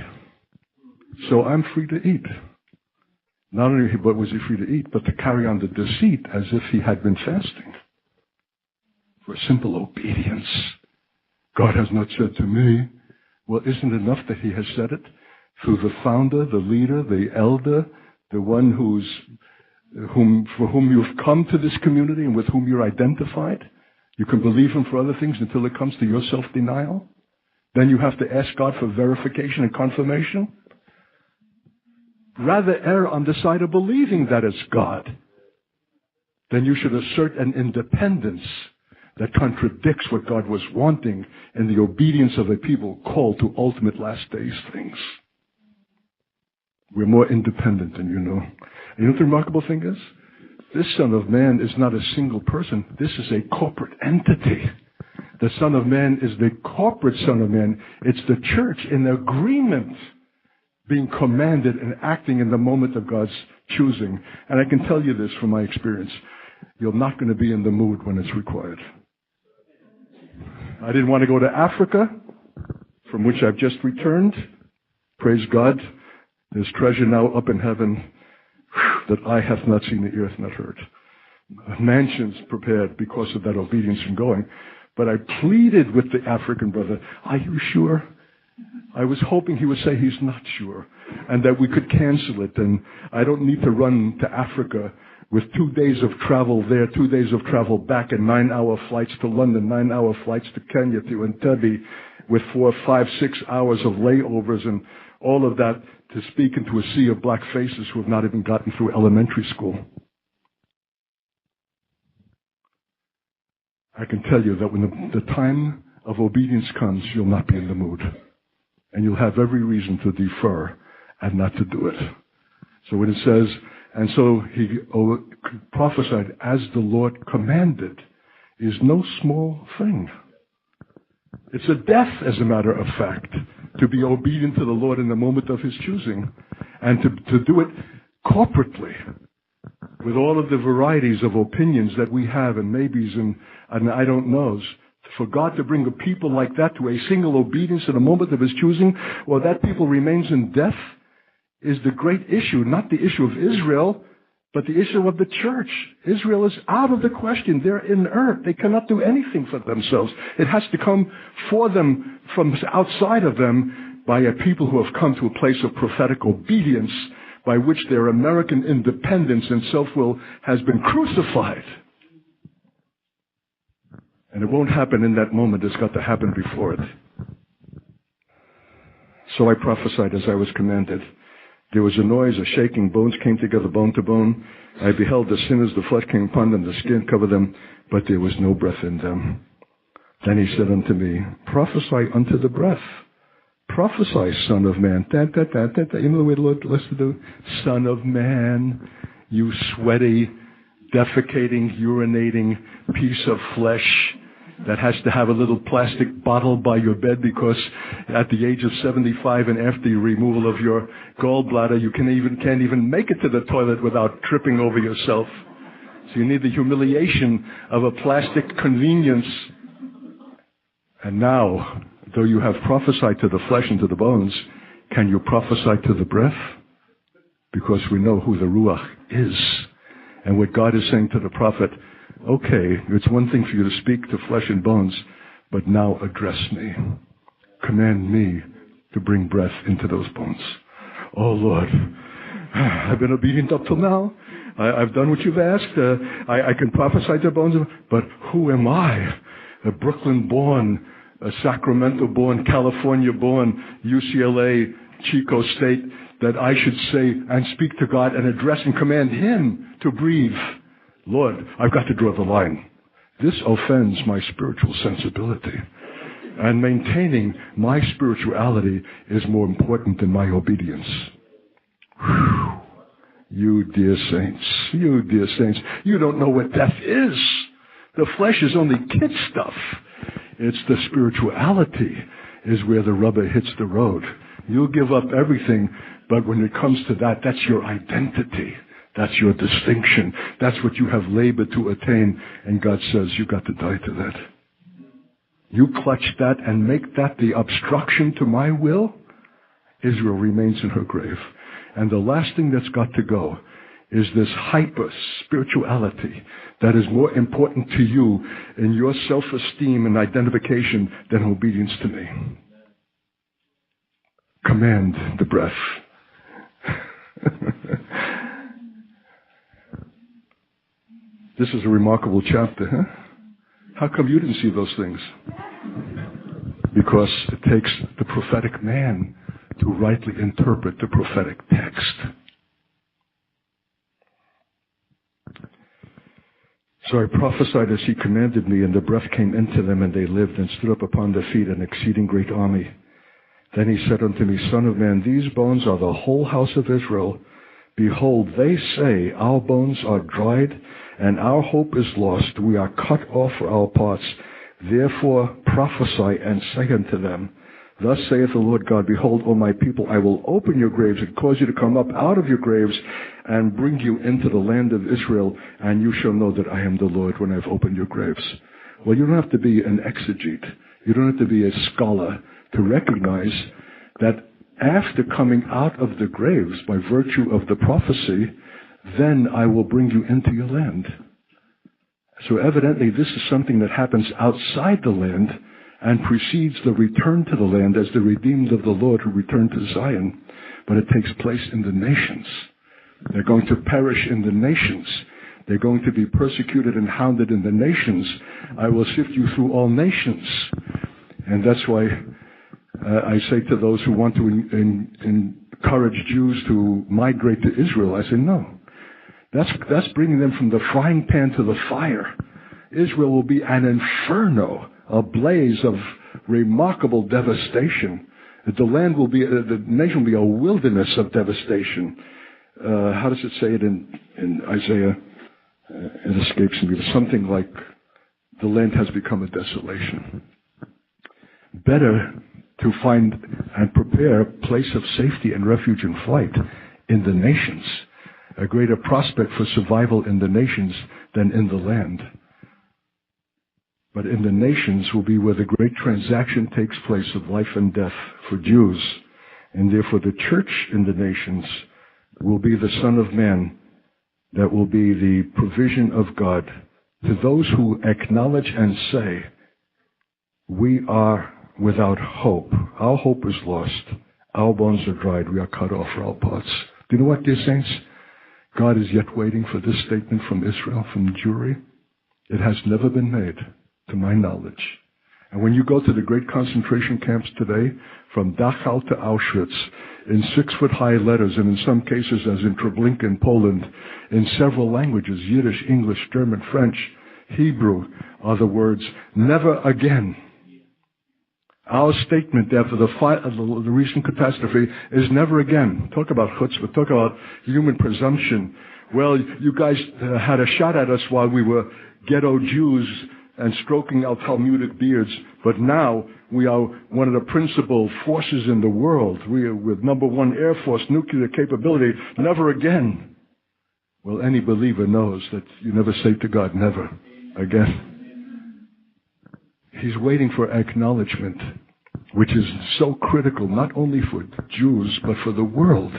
So I'm free to eat. Not only was he free to eat, but to carry on the deceit as if he had been fasting. For simple obedience. God has not said to me. Well, isn't it enough that he has said it? Through the founder, the leader, the elder, the one for whom you've come to this community and with whom you're identified. You can believe him for other things until it comes to your self-denial. Then you have to ask God for verification and confirmation. Rather err on the side of believing that it's God. Then you should assert an independence that contradicts what God was wanting in the obedience of a people called to ultimate last days things. We're more independent than you know. And you know what the remarkable thing is? This Son of Man is not a single person. This is a corporate entity. The Son of Man is the corporate Son of Man. It's the church in agreement, being commanded and acting in the moment of God's choosing. And I can tell you this from my experience. You're not going to be in the mood when it's required. I didn't want to go to Africa, from which I've just returned. Praise God. There's treasure now up in heaven that eye hath not seen, the ear hath not heard. Mansions prepared because of that obedience in going. But I pleaded with the African brother, are you sure? I was hoping he would say he's not sure and that we could cancel it. And I don't need to run to Africa with 2 days of travel there, 2 days of travel back, and 9-hour flights to London, 9-hour flights to Kenya, to Entebbe, with 4, 5, 6 hours of layovers and all of that to speak into a sea of black faces who have not even gotten through elementary school. I can tell you that when the time of obedience comes, you'll not be in the mood. And you'll have every reason to defer and not to do it. So when it says, and so he prophesied as the Lord commanded, is no small thing. It's a death, as a matter of fact, to be obedient to the Lord in the moment of his choosing, and to do it corporately, with all of the varieties of opinions that we have and maybes and I don't knows. For God to bring a people like that to a single obedience in a moment of his choosing, while that people remains in death, is the great issue, not the issue of Israel, but the issue of the church. Israel is out of the question. They're inert. They cannot do anything for themselves. It has to come for them from outside of them by a people who have come to a place of prophetic obedience by which their American independence and self-will has been crucified. And it won't happen in that moment. It's got to happen before it. So I prophesied as I was commanded. There was a noise, a shaking, bones came together, bone to bone. I beheld the sinners, the flesh came upon them, the skin covered them, but there was no breath in them. Then he said unto me, prophesy unto the breath. Prophesy, son of man. You know the way the Lord likes to do? Son of man, you sweaty, defecating, urinating piece of flesh that has to have a little plastic bottle by your bed because at the age of 75 and after the removal of your gallbladder, you can't even make it to the toilet without tripping over yourself. So you need the humiliation of a plastic convenience. And now, though you have prophesied to the flesh and to the bones, can you prophesy to the breath? Because we know who the Ruach is. And what God is saying to the prophet, okay, it's one thing for you to speak to flesh and bones, but now address me. Command me to bring breath into those bones. Oh, Lord, I've been obedient up till now. I've done what you've asked. I can prophesy to bones, but who am I? A Brooklyn-born, a Sacramento-born, California-born, UCLA, Chico State, that I should say and speak to God and address and command Him to breathe. Lord, I've got to draw the line. This offends my spiritual sensibility. And maintaining my spirituality is more important than my obedience. Whew. You dear saints, you don't know what death is. The flesh is only kid stuff. It's the spirituality is where the rubber hits the road. You'll give up everything, but when it comes to that, that's your identity. That's your distinction. That's what you have labored to attain. And God says, you've got to die to that. You clutch that and make that the obstruction to my will, Israel remains in her grave. And the last thing that's got to go is this hyper-spirituality that is more important to you in your self-esteem and identification than obedience to me. Command the breath. This is a remarkable chapter, huh? How come you didn't see those things? Because it takes the prophetic man to rightly interpret the prophetic text. So I prophesied as he commanded me, and the breath came into them, and they lived and stood up upon their feet, an exceeding great army. Then he said unto me, Son of man, these bones are the whole house of Israel. Behold, they say, our bones are dried, and our hope is lost. We are cut off for our parts. Therefore prophesy and say unto them, Thus saith the Lord God, Behold, O my people, I will open your graves and cause you to come up out of your graves and bring you into the land of Israel, and you shall know that I am the Lord when I've opened your graves. Well, you don't have to be an exegete. You don't have to be a scholar to recognize that after coming out of the graves by virtue of the prophecy, then I will bring you into your land. So evidently this is something that happens outside the land and precedes the return to the land as the redeemed of the Lord who return to Zion. But it takes place in the nations. They're going to perish in the nations. They're going to be persecuted and hounded in the nations. I will sift you through all nations. And that's why I say to those who want to encourage Jews to migrate to Israel, I say no. That's bringing them from the frying pan to the fire. Israel will be an inferno, a blaze of remarkable devastation. The land will be, the nation will be a wilderness of devastation. How does it say it in Isaiah? It escapes me. Something like the land has become a desolation. Better to find and prepare a place of safety and refuge and flight in the nations. A greater prospect for survival in the nations than in the land. But in the nations will be where the great transaction takes place of life and death for Jews. And therefore the church in the nations will be the Son of Man that will be the provision of God to those who acknowledge and say, we are without hope. Our hope is lost. Our bones are dried. We are cut off for our parts. Do you know what, dear saints? God is yet waiting for this statement from Israel, from the Jewry. It has never been made, to my knowledge. And when you go to the great concentration camps today, from Dachau to Auschwitz, in 6-foot-high letters, and in some cases, as in Treblinka in Poland, in several languages, Yiddish, English, German, French, Hebrew, are the words, never again. Our statement after the recent catastrophe is never again. Talk about chutzpah, talk about human presumption. Well, you guys had a shot at us while we were ghetto Jews and stroking our Talmudic beards, but now we are one of the principal forces in the world. We are with #1 Air Force, nuclear capability, never again. Well, any believer knows that you never say to God, never again. He's waiting for acknowledgement, which is so critical, not only for Jews, but for the world,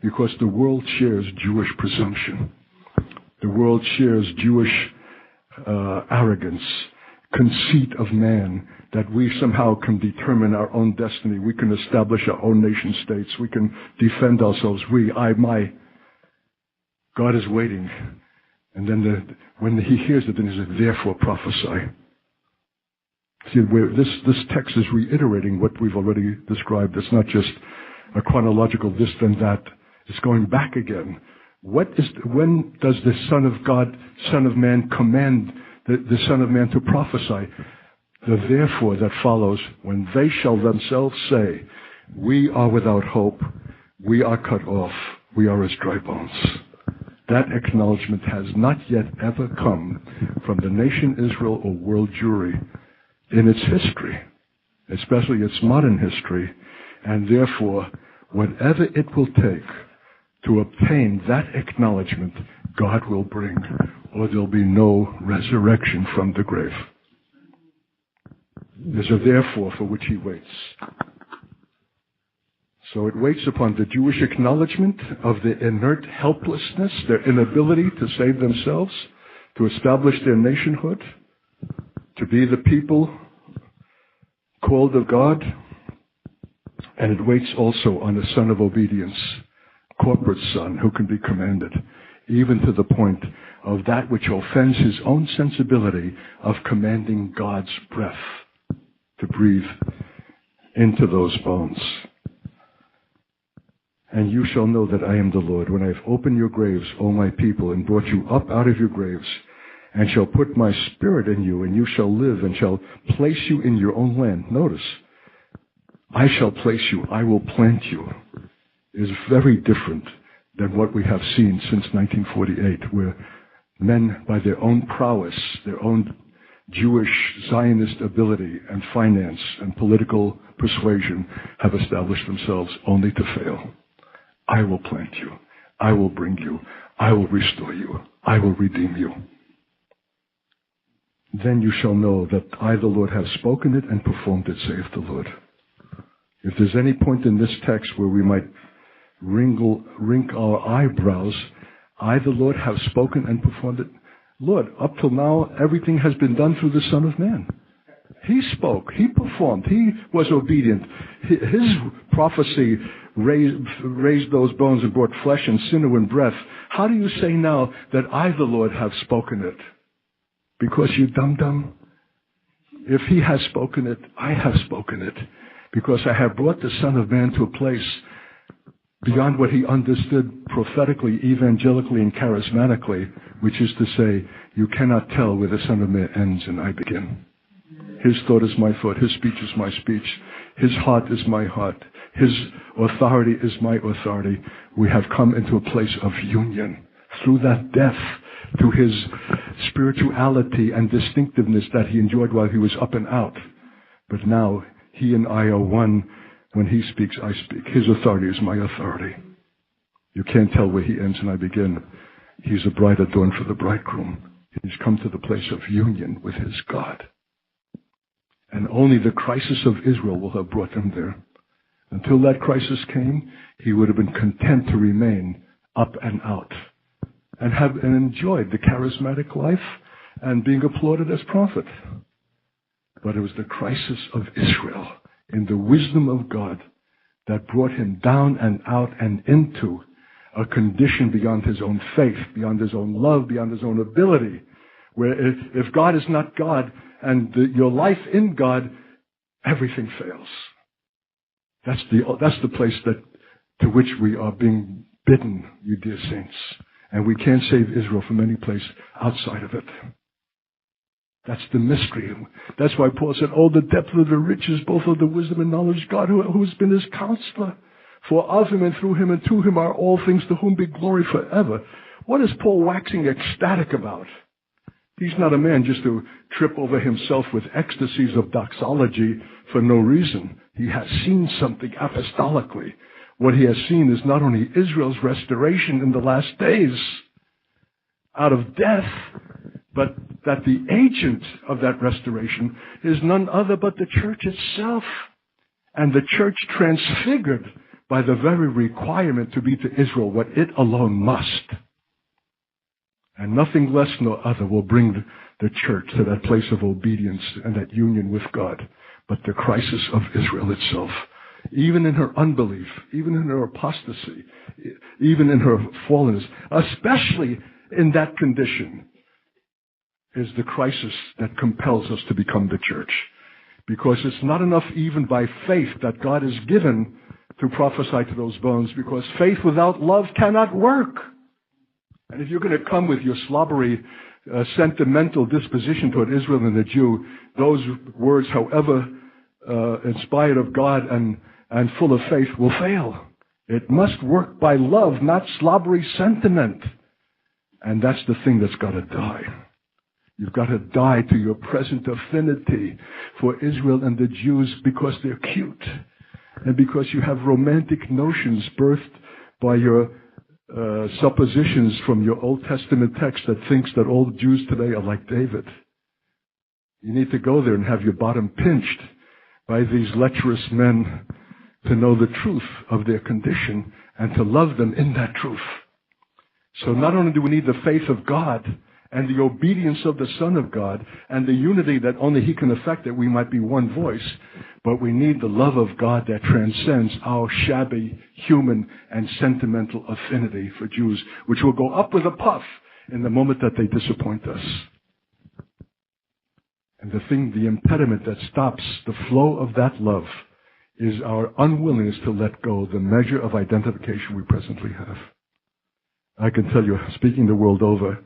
because the world shares Jewish presumption. The world shares Jewish arrogance, conceit of man, that we somehow can determine our own destiny. We can establish our own nation states. We can defend ourselves. We, I, my. God is waiting. And then when he hears it, then he says, therefore prophesy. See, this text is reiterating what we've already described. It's not just a chronological this and that. It's going back again. When does the Son of God, Son of Man, command the Son of Man to prophesy? The therefore that follows, when they shall themselves say, we are without hope, we are cut off, we are as dry bones. That acknowledgement has not yet ever come from the nation Israel or world Jewry in its history, especially its modern history, and therefore, whatever it will take to obtain that acknowledgement, God will bring, or there'll be no resurrection from the grave. There's a therefore for which he waits. So it waits upon the Jewish acknowledgement of the inert helplessness, their inability to save themselves, to establish their nationhood, to be the people called of God, and it waits also on the Son of Obedience, corporate Son, who can be commanded, even to the point of that which offends his own sensibility of commanding God's breath to breathe into those bones. And you shall know that I am the Lord, when I have opened your graves, O my people, and brought you up out of your graves, and shall put my spirit in you, and you shall live, and shall place you in your own land. Notice, I shall place you, I will plant you, is very different than what we have seen since 1948, where men, by their own prowess, their own Jewish Zionist ability and finance and political persuasion, have established themselves only to fail. I will plant you. I will bring you. I will restore you. I will redeem you. Then you shall know that I, the Lord, have spoken it and performed it, saith the Lord. If there's any point in this text where we might wrinkle our eyebrows, I, the Lord, have spoken and performed it. Lord, up till now, everything has been done through the Son of Man. He spoke. He performed. He was obedient. His prophecy raised those bones and brought flesh and sinew and breath. How do you say now that I, the Lord, have spoken it? Because you dum-dum? If he has spoken it, I have spoken it. Because I have brought the Son of Man to a place beyond what he understood prophetically, evangelically, and charismatically, which is to say, you cannot tell where the Son of Man ends and I begin. His thought is my thought. His speech is my speech. His heart is my heart. His authority is my authority. We have come into a place of union through that death, through his spirituality and distinctiveness that he enjoyed while he was up and out. But now he and I are one. When he speaks, I speak. His authority is my authority. You can't tell where he ends and I begin. He's a bride adorned for the bridegroom. He's come to the place of union with his God. And only the crisis of Israel will have brought him there. Until that crisis came, he would have been content to remain up and out and enjoyed the charismatic life and being applauded as prophet. But it was the crisis of Israel in the wisdom of God that brought him down and out and into a condition beyond his own faith, beyond his own love, beyond his own ability. Where if God is not God and your life in God, everything fails. That's the place to which we are being bidden, you dear saints. And we can't save Israel from any place outside of it. That's the mystery. That's why Paul said, oh, the depth of the riches, both of the wisdom and knowledge of God, who has been his counselor. For of him and through him and to him are all things, to whom be glory forever. What is Paul waxing ecstatic about? He's not a man just to trip over himself with ecstasies of doxology for no reason. He has seen something apostolically. What he has seen is not only Israel's restoration in the last days out of death, but that the agent of that restoration is none other but the church itself. And the church transfigured by the very requirement to be to Israel what it alone must. And nothing less nor other will bring the church to that place of obedience and that union with God, but the crisis of Israel itself. Even in her unbelief, even in her apostasy, even in her fallenness, especially in that condition, is the crisis that compels us to become the church. Because it's not enough even by faith that God is given to prophesy to those bones, because faith without love cannot work. And if you're going to come with your slobbery, sentimental disposition toward Israel and the Jew, those words, however inspired of God and full of faith, will fail. It must work by love, not slobbery sentiment. And that's the thing that's got to die. You've got to die to your present affinity for Israel and the Jews because they're cute. And because you have romantic notions birthed by your suppositions from your Old Testament text that thinks that all Jews today are like David. You need to go there and have your bottom pinched by these lecherous men to know the truth of their condition and to love them in that truth. So not only do we need the faith of God and the obedience of the Son of God and the unity that only He can effect that we might be one voice, but we need the love of God that transcends our shabby, human, and sentimental affinity for Jews, which will go up with a puff in the moment that they disappoint us. And the impediment that stops the flow of that love is our unwillingness to let go the measure of identification we presently have. I can tell you, speaking the world over,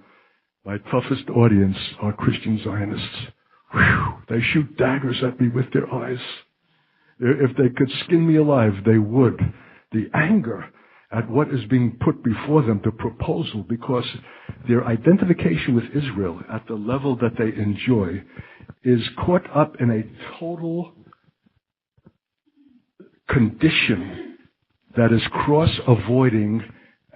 my toughest audience are Christian Zionists. Whew, they shoot daggers at me with their eyes. If they could skin me alive, they would. The anger at what is being put before them, the proposal, because their identification with Israel at the level that they enjoy is caught up in a total condition that is cross-avoiding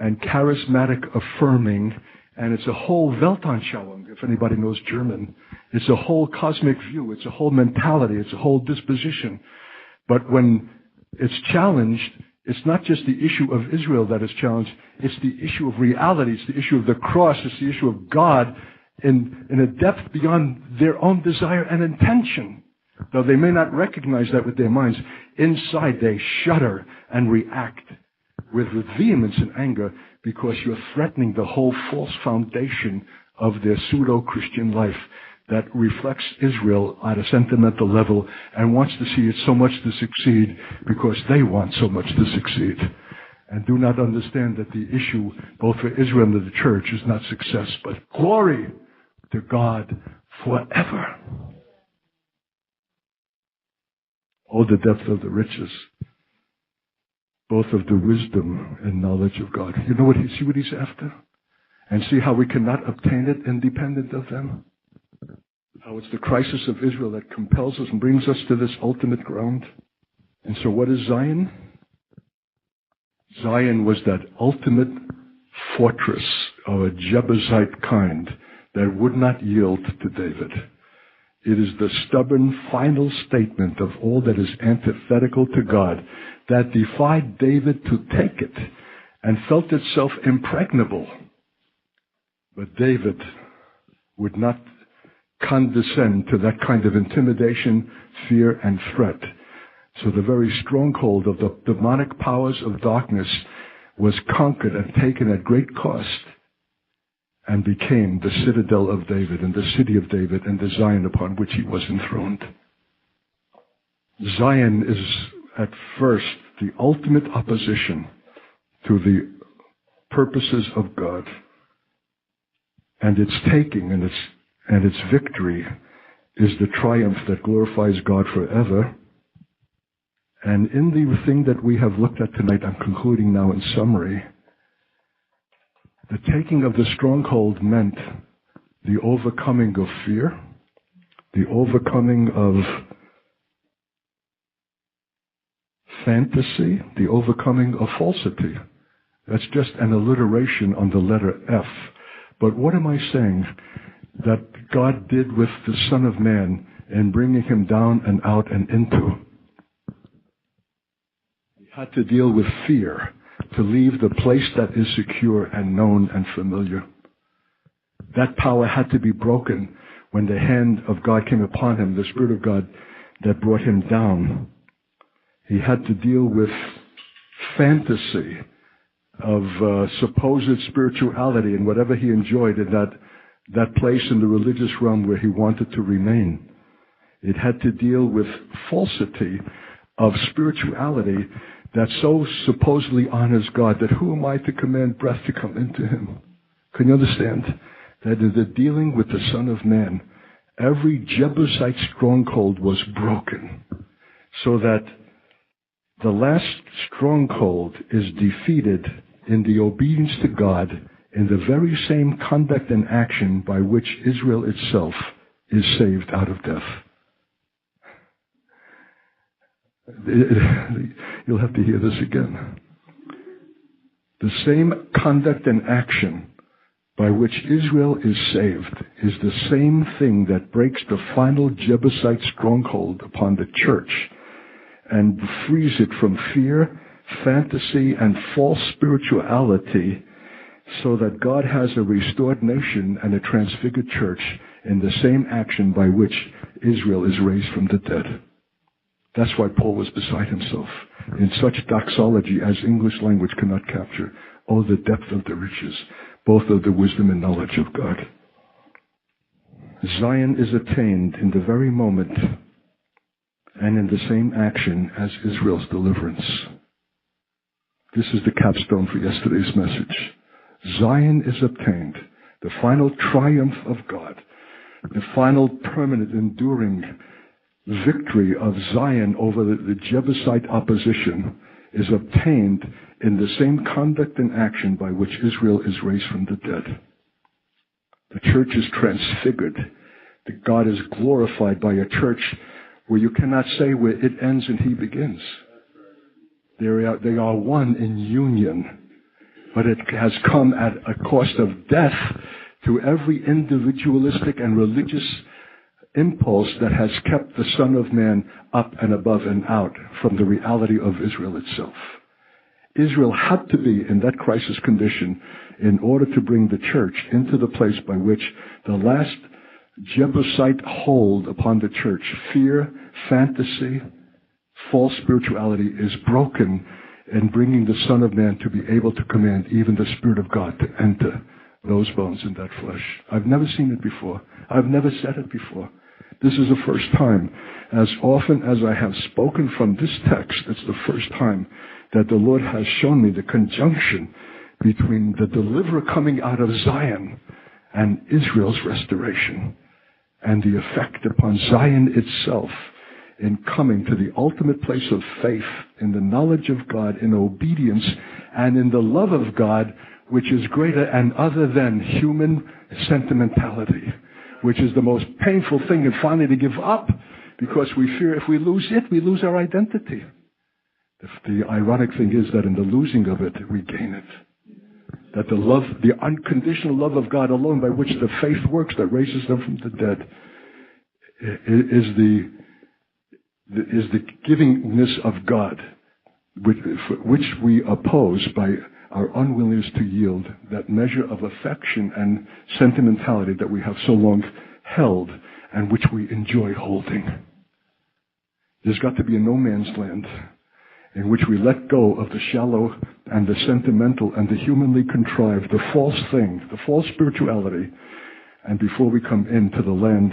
and charismatic affirming, and it's a whole Weltanschauung, if anybody knows German. It's a whole cosmic view. It's a whole mentality. It's a whole disposition. But when it's challenged, it's not just the issue of Israel that is challenged. It's the issue of reality. It's the issue of the cross. It's the issue of God in a depth beyond their own desire and intention. Though they may not recognize that with their minds, inside they shudder and react with vehemence and anger because you're threatening the whole false foundation of their pseudo-Christian life that reflects Israel at a sentimental level and wants to see it so much to succeed because they want so much to succeed. And do not understand that the issue, both for Israel and the church, is not success, but glory to God forever. Oh, the depth of the riches, both of the wisdom and knowledge of God. You know see what He's after? And see how we cannot obtain it independent of them? How it's the crisis of Israel that compels us and brings us to this ultimate ground. And so what is Zion? Zion was that ultimate fortress of a Jebusite kind that would not yield to David. It is the stubborn final statement of all that is antithetical to God that defied David to take it and felt itself impregnable. But David would not condescend to that kind of intimidation, fear, and threat. So the very stronghold of the demonic powers of darkness was conquered and taken at great cost and became the citadel of David and the city of David and the Zion upon which he was enthroned. Zion is at first the ultimate opposition to the purposes of God. And its taking and its victory is the triumph that glorifies God forever. And in the thing that we have looked at tonight, I'm concluding now in summary, the taking of the stronghold meant the overcoming of fear, the overcoming of fantasy, the overcoming of falsity. That's just an alliteration on the letter F. But what am I saying that God did with the Son of Man in bringing him down and out and into? He had to deal with fear, to leave the place that is secure and known and familiar. That power had to be broken when the hand of God came upon him, the Spirit of God that brought him down. He had to deal with fantasy of supposed spirituality and whatever he enjoyed in that place in the religious realm where he wanted to remain. It had to deal with falsity of spirituality that so supposedly honors God that who am I to command breath to come into him? Can you understand? That in the dealing with the Son of Man, every Jebusite stronghold was broken so that the last stronghold is defeated in the obedience to God in the very same conduct and action by which Israel itself is saved out of death. You'll have to hear this again. The same conduct and action by which Israel is saved is the same thing that breaks the final Jebusite stronghold upon the church and frees it from fear, fantasy, and false spirituality so that God has a restored nation and a transfigured church in the same action by which Israel is raised from the dead. That's why Paul was beside himself in such doxology as English language cannot capture. Oh, the depth of the riches, both of the wisdom and knowledge of God. Zion is attained in the very moment and in the same action as Israel's deliverance. This is the capstone for yesterday's message. Zion is obtained, the final triumph of God, the final permanent enduring victory of Zion over the Jebusite opposition is obtained in the same conduct and action by which Israel is raised from the dead. The church is transfigured. God is glorified by a church where you cannot say where it ends and he begins. They are one in union, but it has come at a cost of death to every individualistic and religious impulse that has kept the Son of Man up and above and out from the reality of Israel itself. Israel had to be in that crisis condition in order to bring the church into the place by which the last Jebusite hold upon the church, fear, fantasy, false spirituality, is broken in bringing the Son of Man to be able to command even the Spirit of God to enter those bones in that flesh. I've never seen it before. I've never said it before. This is the first time. As often as I have spoken from this text, it's the first time that the Lord has shown me the conjunction between the deliverer coming out of Zion and Israel's restoration, and the effect upon Zion itself in coming to the ultimate place of faith in the knowledge of God, in obedience, and in the love of God, which is greater and other than human sentimentality, which is the most painful thing, and finally to give up, because we fear if we lose it, we lose our identity. The ironic thing is that in the losing of it, we gain it. That the love, the unconditional love of God alone by which the faith works that raises them from the dead is the givingness of God, which we oppose by our unwillingness to yield that measure of affection and sentimentality that we have so long held and which we enjoy holding. There's got to be a no man's land. in which we let go of the shallow and the sentimental and the humanly contrived, the false thing, the false spirituality, and before we come into the land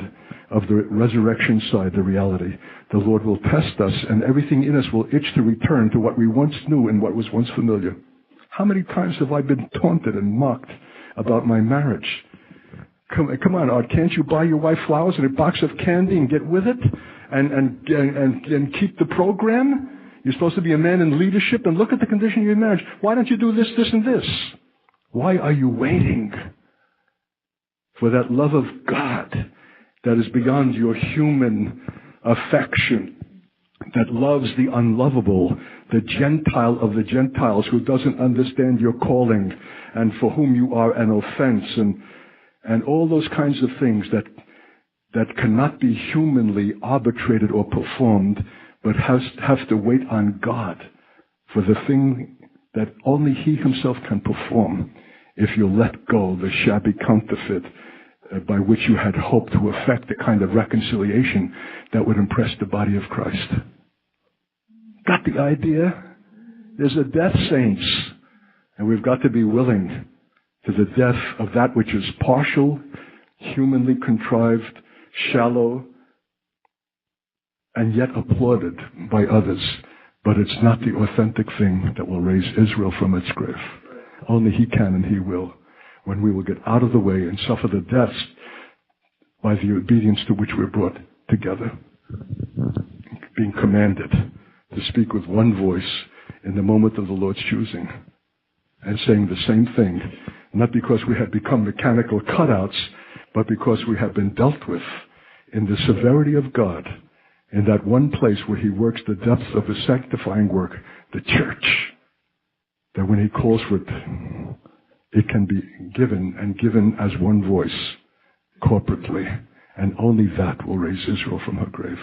of the resurrection side, the reality, the Lord will test us, and everything in us will itch to return to what we once knew and what was once familiar. How many times have I been taunted and mocked about my marriage? Come on, Art, can't you buy your wife flowers and a box of candy and get with it and keep the program? You're supposed to be a man in leadership, and look at the condition of your marriage. Why don't you do this, this, and this? Why are you waiting for that love of God that is beyond your human affection, that loves the unlovable, the Gentile of the Gentiles who doesn't understand your calling and for whom you are an offense, and all those kinds of things that cannot be humanly arbitrated or performed, but have to wait on God for the thing that only He Himself can perform if you let go the shabby counterfeit by which you had hoped to effect the kind of reconciliation that would impress the body of Christ. Got the idea? There's a death, saints, and we've got to be willing to the death of that which is partial, humanly contrived, shallow, and yet applauded by others. But it's not the authentic thing that will raise Israel from its grave. Only He can and He will, when we will get out of the way and suffer the deaths by the obedience to which we're brought together, being commanded to speak with one voice in the moment of the Lord's choosing, and saying the same thing, not because we have become mechanical cutouts, but because we have been dealt with in the severity of God, in that one place where He works the depths of His sanctifying work, the church, that when He calls for it, it can be given, and given as one voice, corporately, and only that will raise Israel from her grave.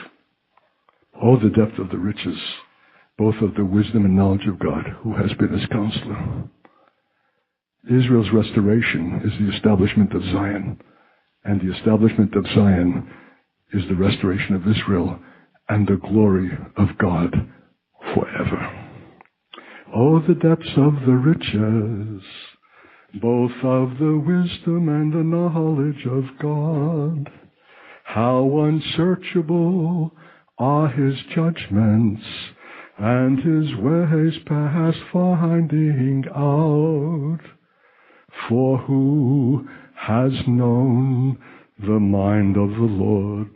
Oh, the depth of the riches, both of the wisdom and knowledge of God, who has been His counselor. Israel's restoration is the establishment of Zion, and the establishment of Zion is the restoration of Israel and the glory of God forever. Oh, the depths of the riches, both of the wisdom and the knowledge of God. How unsearchable are His judgments, and His ways past finding out. For who has known the mind of the Lord?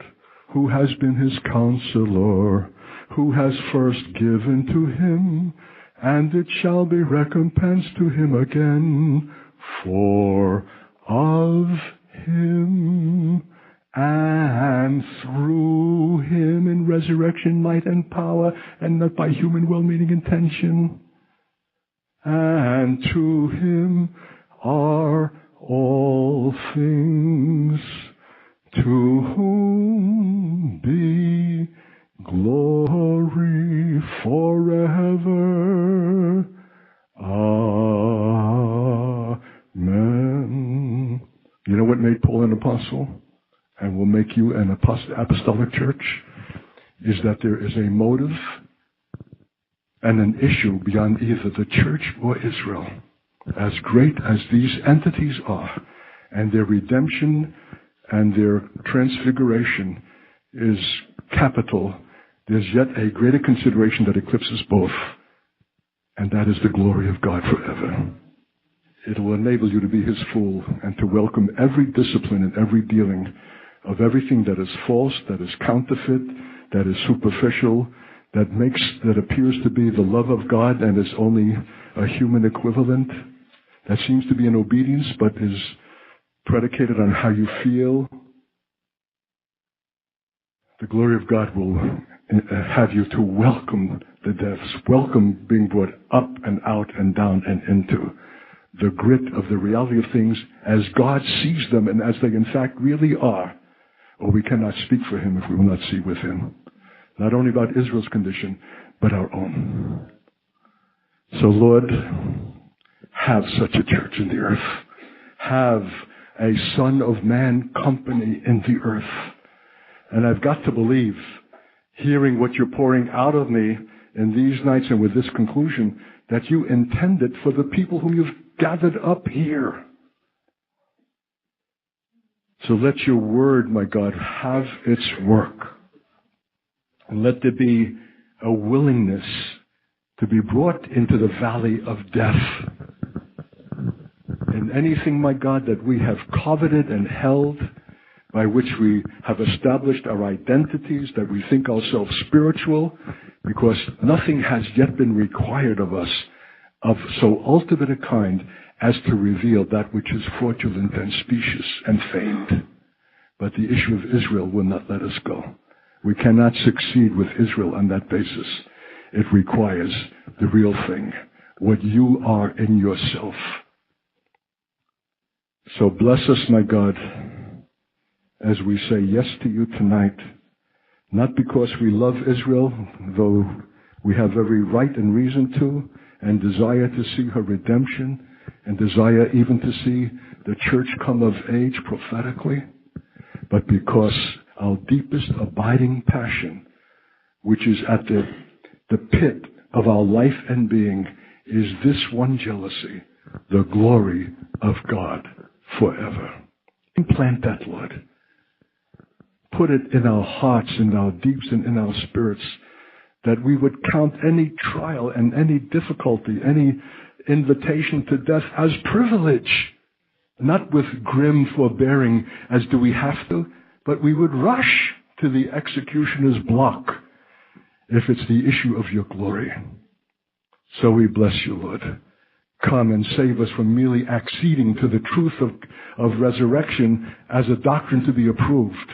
Who has been His counselor? Who has first given to Him, and it shall be recompensed to Him again? For of Him and through Him in resurrection, might, and power, and not by human well-meaning intention, and to Him are all things, to whom be glory forever. Amen. You know what made Paul an apostle and will make you an apostolic church? Is that there is a motive and an issue beyond either the church or Israel. As great as these entities are, and their redemption and their transfiguration is capital, there's yet a greater consideration that eclipses both, and that is the glory of God forever. It will enable you to be His fool and to welcome every discipline and every dealing of everything that is false, that is counterfeit, that is superficial, that appears to be the love of God and is only a human equivalent, that seems to be an obedience but is predicated on how you feel. The glory of God will have you to welcome the depths, welcome being brought up and out and down and into the grit of the reality of things as God sees them and as they in fact really are. Or we cannot speak for Him if we will not see with Him. Not only about Israel's condition, but our own. So Lord, have such a church in the earth. Have a Son of Man company in the earth. And I've got to believe, hearing what you're pouring out of me in these nights and with this conclusion that you intended for the people whom you've gathered up here. So let your word, my God, have its work. And let there be a willingness to be brought into the valley of death. In anything, my God, that we have coveted and held, by which we have established our identities, that we think ourselves spiritual, because nothing has yet been required of us of so ultimate a kind as to reveal that which is fraudulent and specious and feigned. But the issue of Israel will not let us go. We cannot succeed with Israel on that basis. It requires the real thing, what you are in yourself. So bless us, my God, as we say yes to you tonight, not because we love Israel, though we have every right and reason to, and desire to see her redemption, and desire even to see the church come of age prophetically, but because our deepest abiding passion, which is at the pit of our life and being, is this one jealousy, the glory of God forever. Implant that, Lord. Put it in our hearts, in our deeps, and in our spirits, that we would count any trial and any difficulty, any invitation to death as privilege, not with grim forbearing as do we have to, but we would rush to the executioner's block if it's the issue of your glory. So we bless you, Lord. Come and save us from merely acceding to the truth of resurrection as a doctrine to be approved,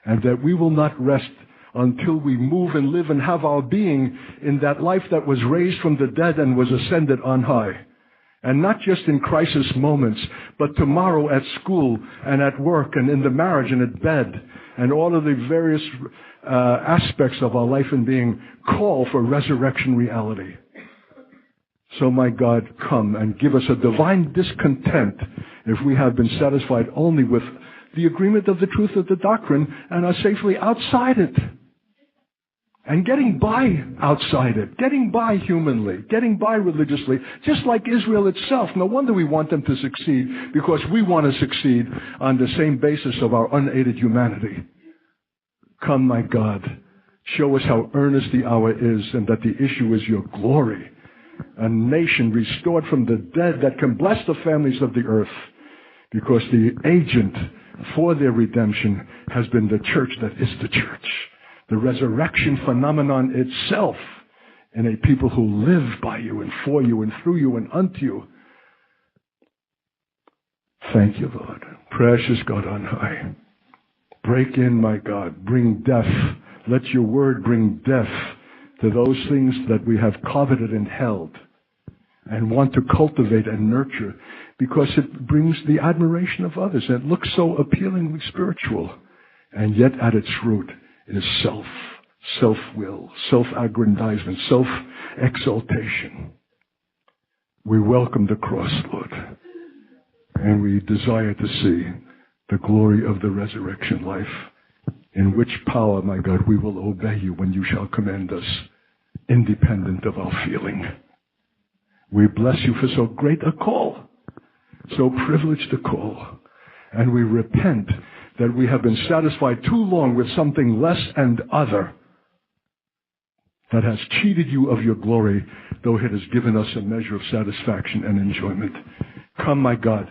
and that we will not rest until we move and live and have our being in that life that was raised from the dead and was ascended on high. And not just in crisis moments, but tomorrow at school and at work and in the marriage and at bed, and all of the various aspects of our life and being call for resurrection reality. So, my God, come and give us a divine discontent if we have been satisfied only with the agreement of the truth of the doctrine and are safely outside it. And getting by outside it, getting by humanly, getting by religiously, just like Israel itself. No wonder we want them to succeed, because we want to succeed on the same basis of our unaided humanity. Come, my God, show us how earnest the hour is, and that the issue is your glory. A nation restored from the dead that can bless the families of the earth, because the agent for their redemption has been the church that is the church. The resurrection phenomenon itself in a people who live by you and for you and through you and unto you. Thank you, Lord. Precious God on high. Break in, my God. Bring death. Let your word bring death to those things that we have coveted and held and want to cultivate and nurture, because it brings the admiration of others. It looks so appealingly spiritual, and yet at its root is self-will, self-aggrandizement, self-exaltation. We welcome the cross, Lord, and we desire to see the glory of the resurrection life, in which power, my God, we will obey you when you shall command us, independent of our feeling. We bless you for so great a call, so privileged a call, and we repent that we have been satisfied too long with something less and other that has cheated you of your glory, though it has given us a measure of satisfaction and enjoyment. Come, my God,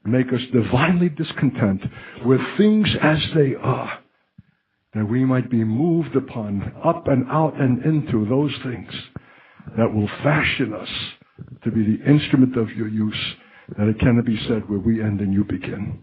make us divinely discontent with things as they are, that we might be moved upon, up and out and into those things that will fashion us to be the instrument of your use, that it cannot be said where we end and you begin.